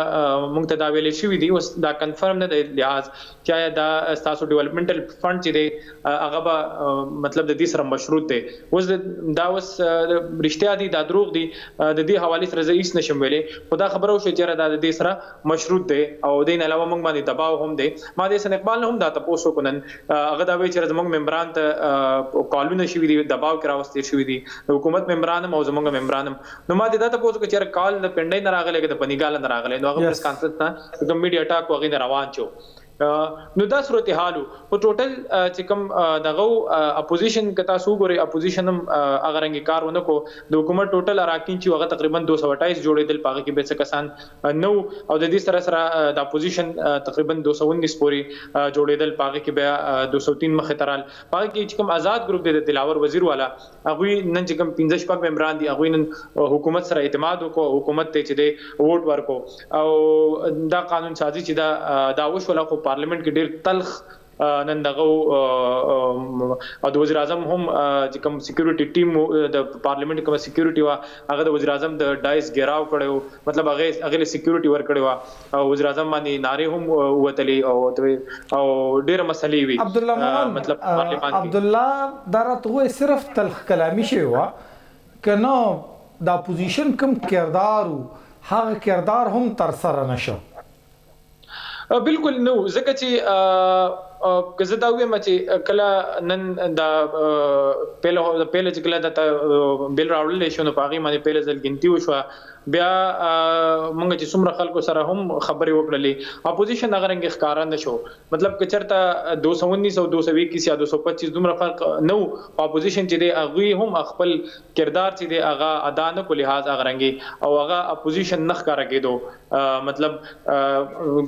Speaker 4: مونږ ته دا ویل شوی دی اوس دا کنفرم نه دی لحاظ چې آیا دا تاسو ډیولپمنټل فند چې دی هغه به مطلب د دې سره مشروط دی اوس دا اوس رښتیا دي دا دروغ دي د دې حواله سره زه هیڅ نشم ویلې خدا خبرو شو چې دا د دې سره مشروط دی او د نه علاوه موږ باندې دباو هم دی ما د سن اقبال هم دا تاسو کو نن هغه دا وی چې زموږ ممبران ته کالونه شوی دي دباو کرا واستې شوی دي حکومت ممبران او زموږ ممبران نو ما د تاسو کو چې کال د پندای نه راغله کې د پنیګال نه راغله نو هغه پریس کانفرنس ته کوم میډیا ټاک وغیرہ روان چو نو دا صورتحال او ټوټل چې کوم دغه اپوزیشن کتا سو ګوري اپوزیشن هم هغه رنګ کارونه کو د حکومت ټوټل اراکین چې هغه تقریبا 228 جوړېدل پاګه کې به څه کسان نو او د دې سره سره د اپوزیشن تقریبا 219 پوري جوړېدل پاګه کې به 203 مخه ترال پاګه کې چې کوم آزاد ګروپ د دلاور وزیر والا هغه نن چې کوم 15 شپږ ممبران دي هغه نن حکومت سره اعتماد وکړو حکومت ته چې د ووټ ورکو او دا قانون سازي چې دا وشول خو پارلیمنت کې ډېر تلخ نن دغه او د وزیر اعظم هم چې کوم سکیورټي ټیم د پارلیمنت کوم سکیورټي وا هغه د وزیر اعظم د ډایس ګراو کړو مطلب هغه له سکیورټي ور کړو او وزیر اعظم باندې ناره هم وتلی او ډېر مسلې وي
Speaker 1: عبد الله مومن
Speaker 4: مطلب
Speaker 1: عبد الله درته صرف تلخ کلامي شی وا کنه د اپوزیشن کوم کردار هغه کردار هم تر سره نشو
Speaker 4: بالکل نو ځکه چې که زه دا وایم چې کله نن دا پهله چې کله دا بیل راوړل شو نو په هغې باندې پهله ځل ګنتي وشوه بیا موږ چې څومره خلکو سره هم خبرې وکړلې اپوزیشن هغه رنګ ښکارا نه شو مطلب که چېرته 219 او 221 یا 225 دومره فرق نه و اپوزیشن چې دی هغوی هم خپل کردار چې دی هغه ادا نه کو لحاظ هغه رنګې او هغه اپوزیشن نه ښکاره کېدو مطلب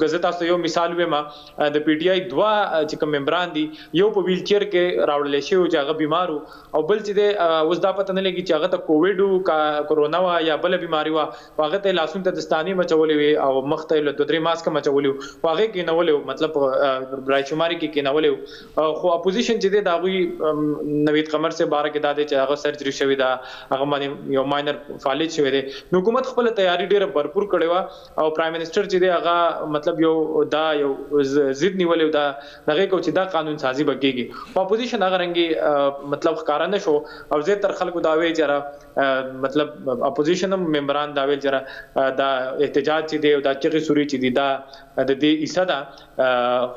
Speaker 4: که زه تاسو یو مثال ویم د پی ټي آی دوه چې کوم ممبران دي یو په ویل چیر کې راوړل شي چې هغه بیمار او بل چې دی اوس دا پته نه لګي چې هغه ته کووډ او کورونا وا یا بل بیماری وا هغه ته لاسون ته دستانی مچولې وي او مخ ته له 2-3 ماسک مچولې هغه کې نه ولې مطلب برایشماري کې نه ولې خو اپوزیشن چې دی دا غوي نوید قمر سے بار کې دا دی چې هغه سرجری شوی دا هغه باندې یو ماینر فالج شوی دی نو حکومت خپل تیاری ډیره भरपूर کړې و او پرایم منسٹر چې دی هغه مطلب یو ضد نیولې دا دغه کو چې دا قانون سازي بکیږي اپوزیشن هغه رنګي مطلب ښکارا نه شو او زه تر خلکو دا وی چې مطلب اپوزیشن ممبران دا ویل چې دا احتجاج چې دی او دا چغې سوري چې دی دا د دې ایسه ده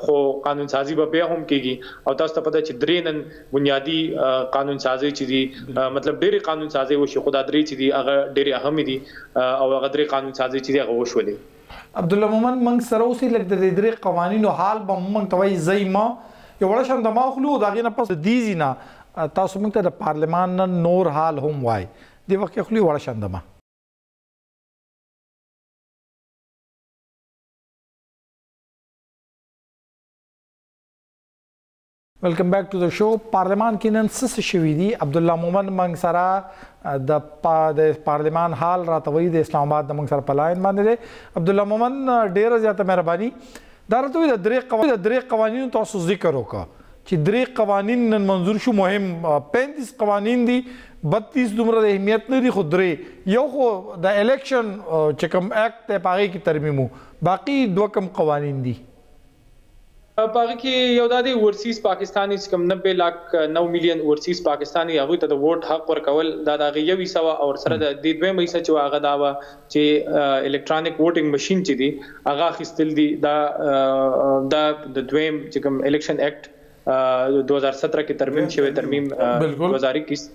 Speaker 4: خو قانون سازي به بیا هم کیږي او تاسو ته پته چې درې نن بنیادی قانون سازي چې دی مطلب ډېری قانون سازي وشي خدا درې چې دی هغه ډېری اهم دي او هغه درې قانون سازي چې دی هغه وشولې
Speaker 1: عبد الله مومن من سره اوسې لګ د درې قوانینو حال به موږ توي زېما یو وړ شم د ماخلو دا غینه پس دیزینا تاسو موږ ته د پارلمان نور حال هم وای دی وخت خپل وړ شندمه ویلکم بیک ټو د شو پارلمان کې نن څه شوي دي عبد الله مومن منګ سره د پارلمان حال راتوي د اسلام آباد د منګ سره پلاین باندې عبد الله مومن ډیره زیاته مهرباني دا راتوي د درې قوانینو تاسو ذکر وکړه چې درې قوانین نن منظور شو مهم 35 قوانین دي 32 دومره د اهمیت نه دي خو درې یو خو د الیکشن چې کوم اکټ ته پاغي کی ترمیمو باقی دوه کم قوانین دي
Speaker 4: پاګه کې یو د ورسیز پاکستاني کم 90 لک 9 مليون ورسیز پاکستاني هغه ته د ووټ حق ورکول دا د یوې سوا او سره د دوه مې چې هغه دا چې الکترونیک ووټینګ ماشين چې دی هغه خستل دي دا د دویم چې کوم الیکشن اکټ 2017 کې ترمیم شوی ترمیم 2021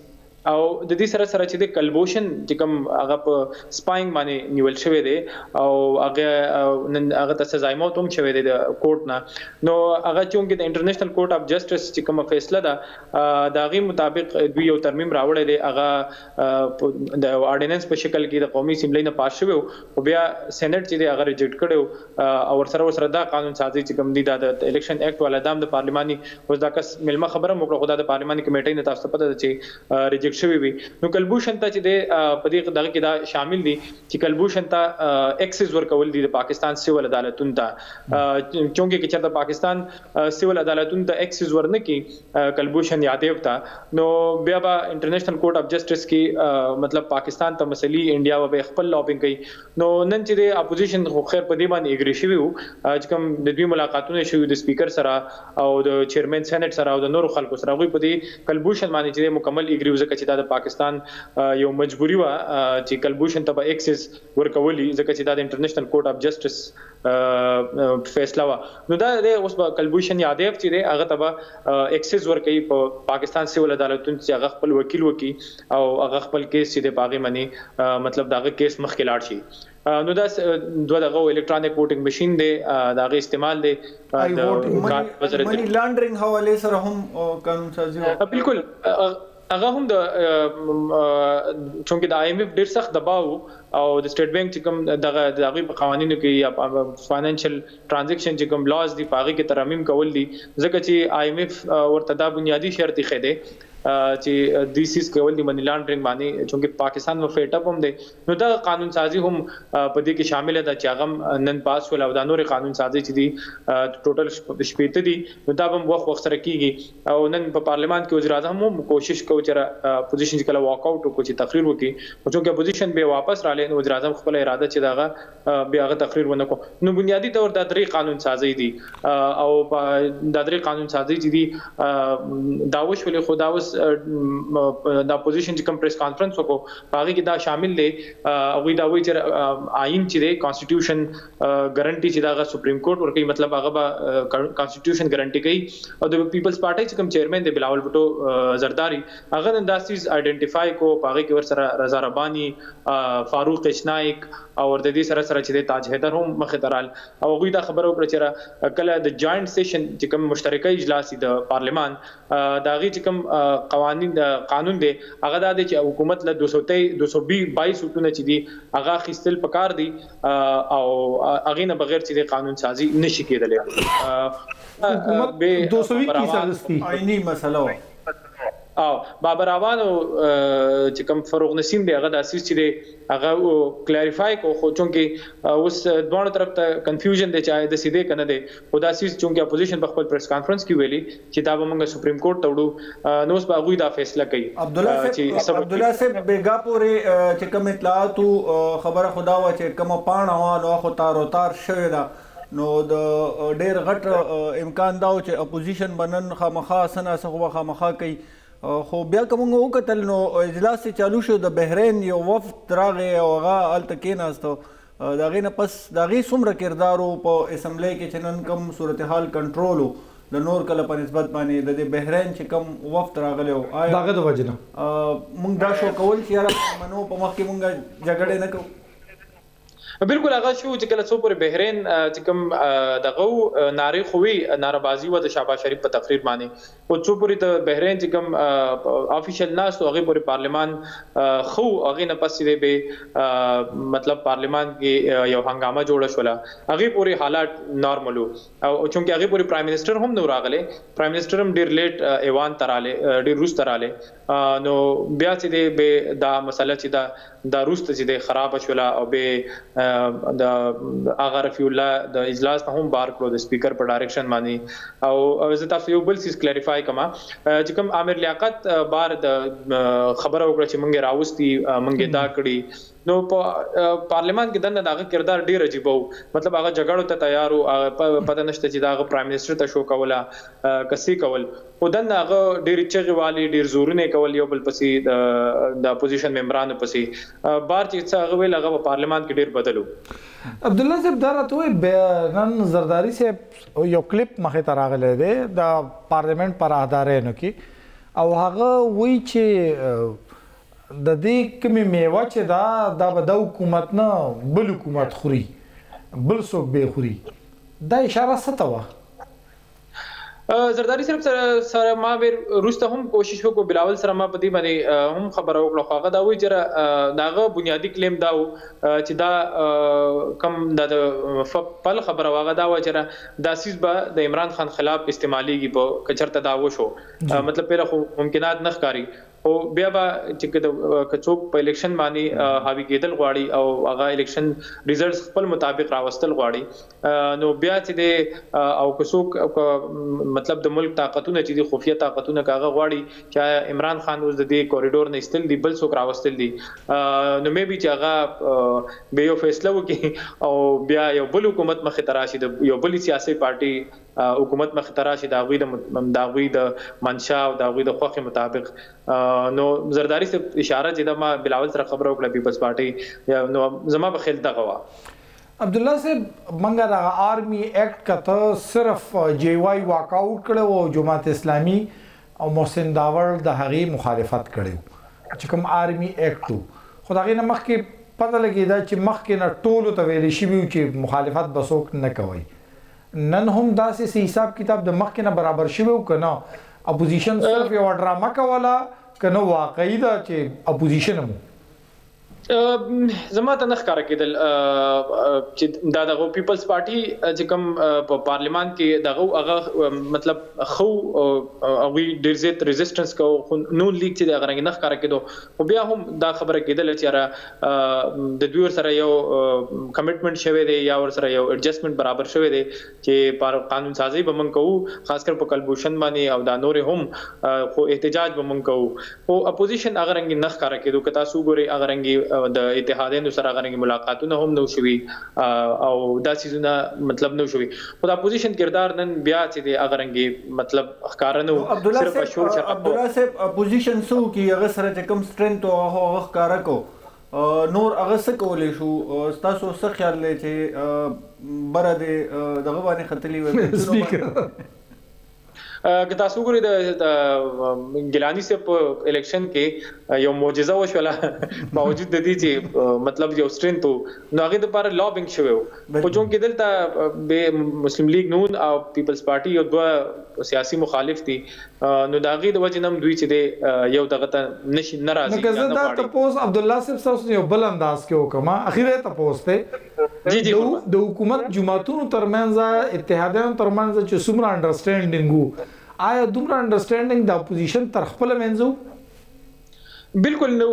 Speaker 4: او د دې سره چې د کلبوشن چې کوم هغه په سپاینګ باندې نیول شوی دی او هغه ته سزا موت هم شوی دی د کورټ نه نو هغه چې د انټرنیشنل کورټ اف جسټس چې کوم فیصله ده دا غي مطابق دوی یو ترمیم راوړی دی هغه د اورډیننس په شکل کې د قومي اسمبلی نه پاس شوی او بیا سېنات چې دی هغه ریجیکټ کړو او سره دا قانون سازي چې کوم دی د الیکشن اکټ ولا د پارلماني اوس دا کس ملما خبره موږ خدای د پارلماني کمیټې نه تاسو پته ده چې ریجیکټ شوی وي نو کلبوشن ته چې د په دې دغه کې دا شامل دي چې کلبوشن ته ایکسس ورکول دي د پاکستان سیول عدالتونو ته چونکه چې د پاکستان سیول عدالتونو ته ایکسس ورنه کې کلبوشن یادېو ته نو بیا به انټرنیشنل کورټ اف جسټس کې مطلب پاکستان ته مسلې انډیا به خپل لابینګ کوي نو نن چې د اپوزیشن خو خیر په دې باندې اګری شوی وو چې کوم د دوی ملاقاتونه شوي د سپیکر سره او د چیرمن سېنات سره او د نورو خلکو سره غوي په دې کلبوشن باندې چې مکمل اګری وزکه چې د پاکستان یو مجبوری و چې کلبوشن ته به ایکسس ورکولي ځکه چې د انټرنیشنل کورټ اف جسټس فیصله و نو دا اوس به کلبوشن یادېو چې هغه ته به ایکسس ورکوي په پاکستان سیول عدالتونو چې هغه خپل وکیل وکي او هغه خپل کیس چې د باغې منی مطلب داغه کیس مخکې لاړ شي نو دا دوه دغه الکترونیک ووټینګ ماشين دی دا غي استعمال دی
Speaker 2: د منی لانډرینګ حواله سره هم قانون سازي
Speaker 4: بالکل هغه هم د چونکه د IMF ډیر سخت دباو او د سټیټ بانک چې کوم دغه قوانینو کې یا فاینانشل ترانزیکشن چې کوم لاز دی پاغي کې ترمیم کول دي ځکه چې IMF ورته دا بنیادی شرط خېده چې دیسیس کول دي منی لانډرینګ باندې چونکه پاکستان و فیټ اپ هم دی نو دا قانون سازي هم په دې کې شامل ده چې هغه نن پاس ول او دا نور قانون سازي چې دي ټوټل شپېته دي نو دا هم وخت سره کیږي او نن په پارلیمان کې وزیر اعظم هم کوشش کوي چې پوزیشن کله واک اوټ وکړي چې تقریر وکړي او چونکه پوزیشن به واپس را لې وزیر اعظم خپل اراده چې داغه بیا هغه تقریر ونه کو نو بنیادی طور د درې قانون سازي دي او د درې قانون سازي چې دي داوش ولې خداوس دا پوزیشن چې کوم پریس کانفرنس وکړو هغه کې دا شامل دي او دا وایي چې آئین چې دی کانسټیټیوشن ګارانټي چې دا سپریم کورټ ورکوي مطلب هغه به کانسټیټیوشن ګارانټي کوي او د پیپلز پارټي چې کوم چیرمن دی بلاول بټو زرداری هغه انداسیز آئیډنټیفای کو هغه کې ور سره رضا ربانی فاروق اشنایک او د دې سره چې د تاج حیدر هم مخدرال او غوی دا خبرو پر چې کله د جوائنٹ سیشن چې کوم مشترکه اجلاس د پارلیمان دا غي چې کوم قوانین د قانون دی هغه د چې حکومت له 222 سټونه چې دي هغه خستل پکار دي او هغه نه بغیر چې د قانون سازي نشي کېدلی
Speaker 1: حکومت 220 کی سرستی
Speaker 2: آئینی مسله
Speaker 4: او بابر اوانو چې کوم فروغ نسیم دی هغه د اساس چې دی هغه کلیریفای کو خو چونکه اوس دوه طرف ته کنفیوژن دی چې د سیده کنه دی او د اساس چونکه اپوزیشن په خپل پریس کانفرنس کې ویلي چې دا به موږ سپریم کورټ ته وړو نو اوس به غوي دا فیصله کوي
Speaker 2: عبدالله صاحب بیگا پورې چې کوم اطلاعات خبره خدا وا چې کوم پاڼه وا نو خو تار شوی دا نو د ډیر غټ امکان دا چې اپوزیشن بنن خامخا سنا سغه خامخا کوي خو بیا کوم وکتل نو اجلاس چالو شو د بحرین یو وفد راغی او هغه الته کېناستو دا غي نه پس دا غي څومره کردارو په اسمبلی کې چې نن کوم صورتحال کنټرولو د نور کله په نسبت باندې د بحرین چې کوم وفد راغلی او آیا
Speaker 1: داغه د وجنه
Speaker 2: مونږ دا شو کول چې یاره منو په مخ کې مونږ جګړه نه کوو
Speaker 4: بالکل هغه شو چې کله څو پر بحرین چې کوم دغه ناری خوي ناربازي و د شهباز شریف په تقریر باندې او څو پوری ته بحرین چې کوم افیشل ناس او هغه پوری پارلیمان خو هغه نه پسې به مطلب پارلیمان کې یو هنګامه جوړه شوله هغه پوری حالات نارملو او چونکه هغه پوری پرایم منسٹر هم نو راغله پرایم منسٹر هم ډیر لیټ ایوان تراله ډیر روز تراله نو بیا چې به دا مسله چې دا روز ته چې خراب شوله او به د اغه رفیع الله د اجلاس نه هم بار کړو د سپیکر په ډایرکشن باندې او زه تاسو یو بل سیس کلیریفای کما چې کوم عامر لیاقت بار د خبره وکړه چې مونږه راوستي مونږه دا کړی نو په پارلیمان کې دنه داغه کردار ډیر عجیب وو مطلب هغه جګړو ته تیار او پته نشته چې داغه پرایم منسٹر ته شو کولا کسي کول او دنه هغه ډیر چغې والی ډیر زورونه کول یو بل پسې د اپوزیشن ممبرانو پسې بار چې هغه ویل هغه په پارلیمان کې ډیر بدلو
Speaker 1: عبد الله صاحب دا راته نن زرداری صاحب یو کلیپ مخه ته راغلی دی د پارلیمنت پر ادارینو کې او هغه وی چې د دې کومې میوه چې دا به د حکومت نه بل حکومت خوري بل څوک به خوري دا اشاره څه ته وه
Speaker 4: زرداری صاحب سره ما به روسته هم کوشش وکړو بلاول سره ما په دې باندې هم خبره وکړه خو هغه دا وایي چې داغه بنیادی کلیم دا چې دا کم د پل خبره واغه دا و چې دا سیس به د عمران خان خلاف استعماليږي په کچرته دا وشو مطلب پیره خو ممکنات نه ښکاری او بیا به چې د کڅوک په الیکشن باندې حاوی کېدل غواړي او هغه الیکشن ریزلټس خپل مطابق راوستل غواړي نو بیا چې د او کڅوک مطلب د ملک طاقتونه چې د خفیه طاقتونه کاغه غواړي چې عمران خان اوس د دې کوریډور نه استل دی بل څوک راوستل دي نو مې به چې هغه به یو فیصله وکړي او بیا یو بل حکومت مخې ته راشي د یو بل سیاسي پارټي حکومت مخې ته راشي د غوی د منشا او د غوی د خوخه مطابق نو زرداری سے اشاره چې دا ما بلاول سره خبرو کړه پیپلز پارټي نو زما په خیال دغه وا
Speaker 1: عبد الله صاحب منګه د آرمی ایکټ کته صرف جی واي واک اوټ کړو او جماعت اسلامي او محسن داور د هغې مخالفت کړو چې کوم آرمی ایکټ خو دا غي نه مخکې پته لګېده چې مخکې نه ټولو ته ویلی شوي وو چې مخالفت به څوک نه کوئ. نن هم داسې حساب کتاب د مخکې نه برابر شوی و که نه اپوزیشن صرف یوه ډرامه کوله که نه واقعي ده چې اپوزیشن هم
Speaker 4: زما ته نه ښکاره کېدل چې دا دغه پیپلز پارټي چې کوم په پارلیمان کې دغه هغه مطلب خو هغوی ډېر زیات ریزسټنس کوو خو نون لیگ چې د هغه رنګ نه ښکاره کېدو خو بیا هم دا خبره کېدله چې یاره د دوی ورسره یو کمټمنټ شوی دی یا ورسره یو ایډجسټمنټ برابر شوی دی چې قانون سازي به موږ کوو خاص کر په کلبوشن باندې او دا نورې هم خو احتجاج به موږ کوو خو اپوزیشن هغه رنګ نه ښکاره کېدو که تاسو وګورئ هغه رنګ د اتحادیانو سره غوښتنې ملاقاتونه هم نو شوي او دا سيزونه مطلب نو شوي خو د اپوزیشن کردار نن بیا چې د هغه رنګ مطلب ښکارا نو صرف شور شراب
Speaker 2: عبدالله صاحب اپوزیشن سو کی هغه سره چې کوم سټرنث او هغه ښکارا کو نور هغه څه کولای شو تاسو څه خیال لرئ چې بره دغه باندې خطلې وي
Speaker 1: سپیکر
Speaker 4: که تاسو ګورئ د ګیلانی صاحب په الیکشن کې یو معجزه وشوله باوجود د دې چې مطلب یو سټرنث نو هغه د لپاره لابینګ شوی و خو چون کې دلته به مسلم لیگ نون او پیپلز پارټي یو دوه سیاسي مخالف دي نو د هغې د وجې نه هم دوی چې دی یو دغه ته نشي نه راځي
Speaker 1: نو که زه دا تپوس عبدالله صاحب تاسو یو بل انداز کې وکړم اخیری تپوس دی د حکومت جماعتونو ترمنځ اتحادیانو ترمنځ چې څومره انډرسټینډینګ وو آیا دومره انډرسټینډینګ د اپوزیشن تر خپله منځ وو
Speaker 4: بالکل نو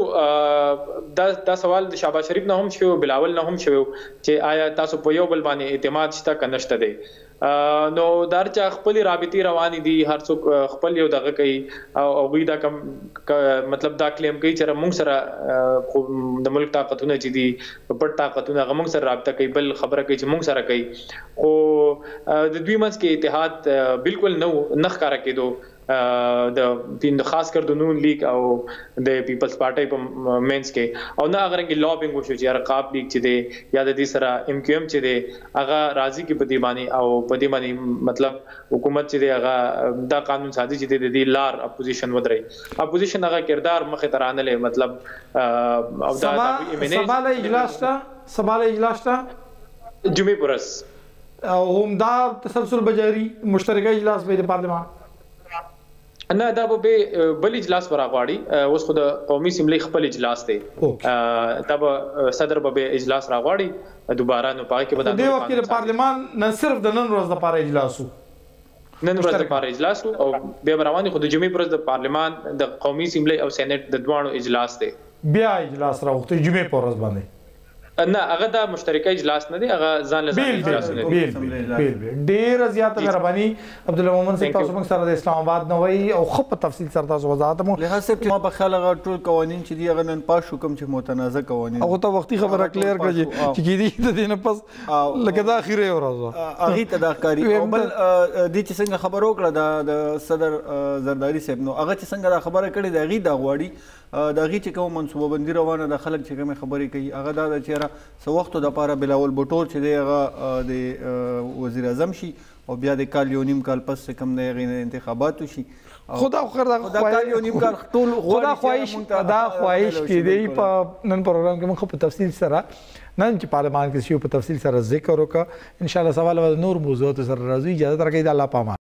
Speaker 4: دا سوال د شهباز شریف نه هم شوی بلاول نه هم شوی چې آیا تاسو په یو بل باندې اعتماد شته که نشته دی نو دا چا خپل رابطې روانې دي هر څوک خپل یو دغه کوي او هغوی دا کم مطلب دا کلیم کوي چې موږ سره د ملک طاقتونه چې دي پټ طاقتونه هغه موږ سره رابطه کوي بل خبره کوي چې موږ سره کوي خو د دوی منځ کې اتحاد بالکل نه ښکاره کېدو د خاص کر د نون لیگ او د پیپلز پارټي په مینس کې او نه هغه رنګ لابینګ وشو چې رقاب لیگ چې دی یا د دې سره ام کیو ام چې دی هغه راضي کې په دې باندې او په دې باندې مطلب حکومت چې دی هغه دا قانون سازي چې دی د دې لار اپوزیشن ودرې اپوزیشن هغه کردار مخه ترانه مطلب او دا
Speaker 1: سباله اجلاس تا
Speaker 4: جمعې پرس
Speaker 1: او هم دا تسلسل بجاری مشترکه اجلاس به د پارلمان
Speaker 4: نه دا به بل اجلاس راغواړي اوس خو د قومي اسمبلی خپل اجلاس دی دا به صدر به اجلاس راغواړي دوباره نو پای کې به
Speaker 1: د وخت کې پارلمان نه صرف د نن ورځ لپاره اجلاس
Speaker 4: نن ورځ لپاره اجلاس او به رواني خو د جمعې پرز د پارلمان د قومي اسمبلی او سېنات د دوانو اجلاس دی
Speaker 1: بیا اجلاس راوخته جمعې پرز باندې
Speaker 4: نه هغه دا مشترکه اجلاس نه دی هغه ځان له ځان اجلاس نه
Speaker 1: دی ډیر زیاته مهرباني عبدالله مومن صاحب تاسو موږ سره د اسلام آباد نه وای او خو په تفصیل سره تاسو وضاحت مو
Speaker 2: له حساب ما په خیال هغه ټول قوانين چې دی هغه نن پاس شو کوم چې متنازع قوانين
Speaker 1: هغه ته وختي خبره کلیر کړي چې کی دي د دې نه پس لکه دا اخیره ورځ
Speaker 2: هغه تداخکاری او بل د چې څنګه خبر وکړه د صدر زرداری صاحب نو هغه چې څنګه خبره کړي د غي د غواړي د غي چې کوم منصوبه بندي روانه د خلک چې کوم خبرې کوي هغه دا چیرې سو وخت د لپاره بلاول بوټو چې دی هغه د وزیر اعظم شي او بیا د کال یو نیم کال پس کوم د انتخابات وشي
Speaker 1: خدا خیر دا
Speaker 2: کال یو نیم کال ټول
Speaker 1: خدا خواهش کې دی په نن پروګرام کې موږ په تفصیل سره نن چې پارلمان کې شی په تفصیل سره ذکر وکړه ان شاء الله سوال نور موضوعات سره راځي اجازه درکې د الله پامان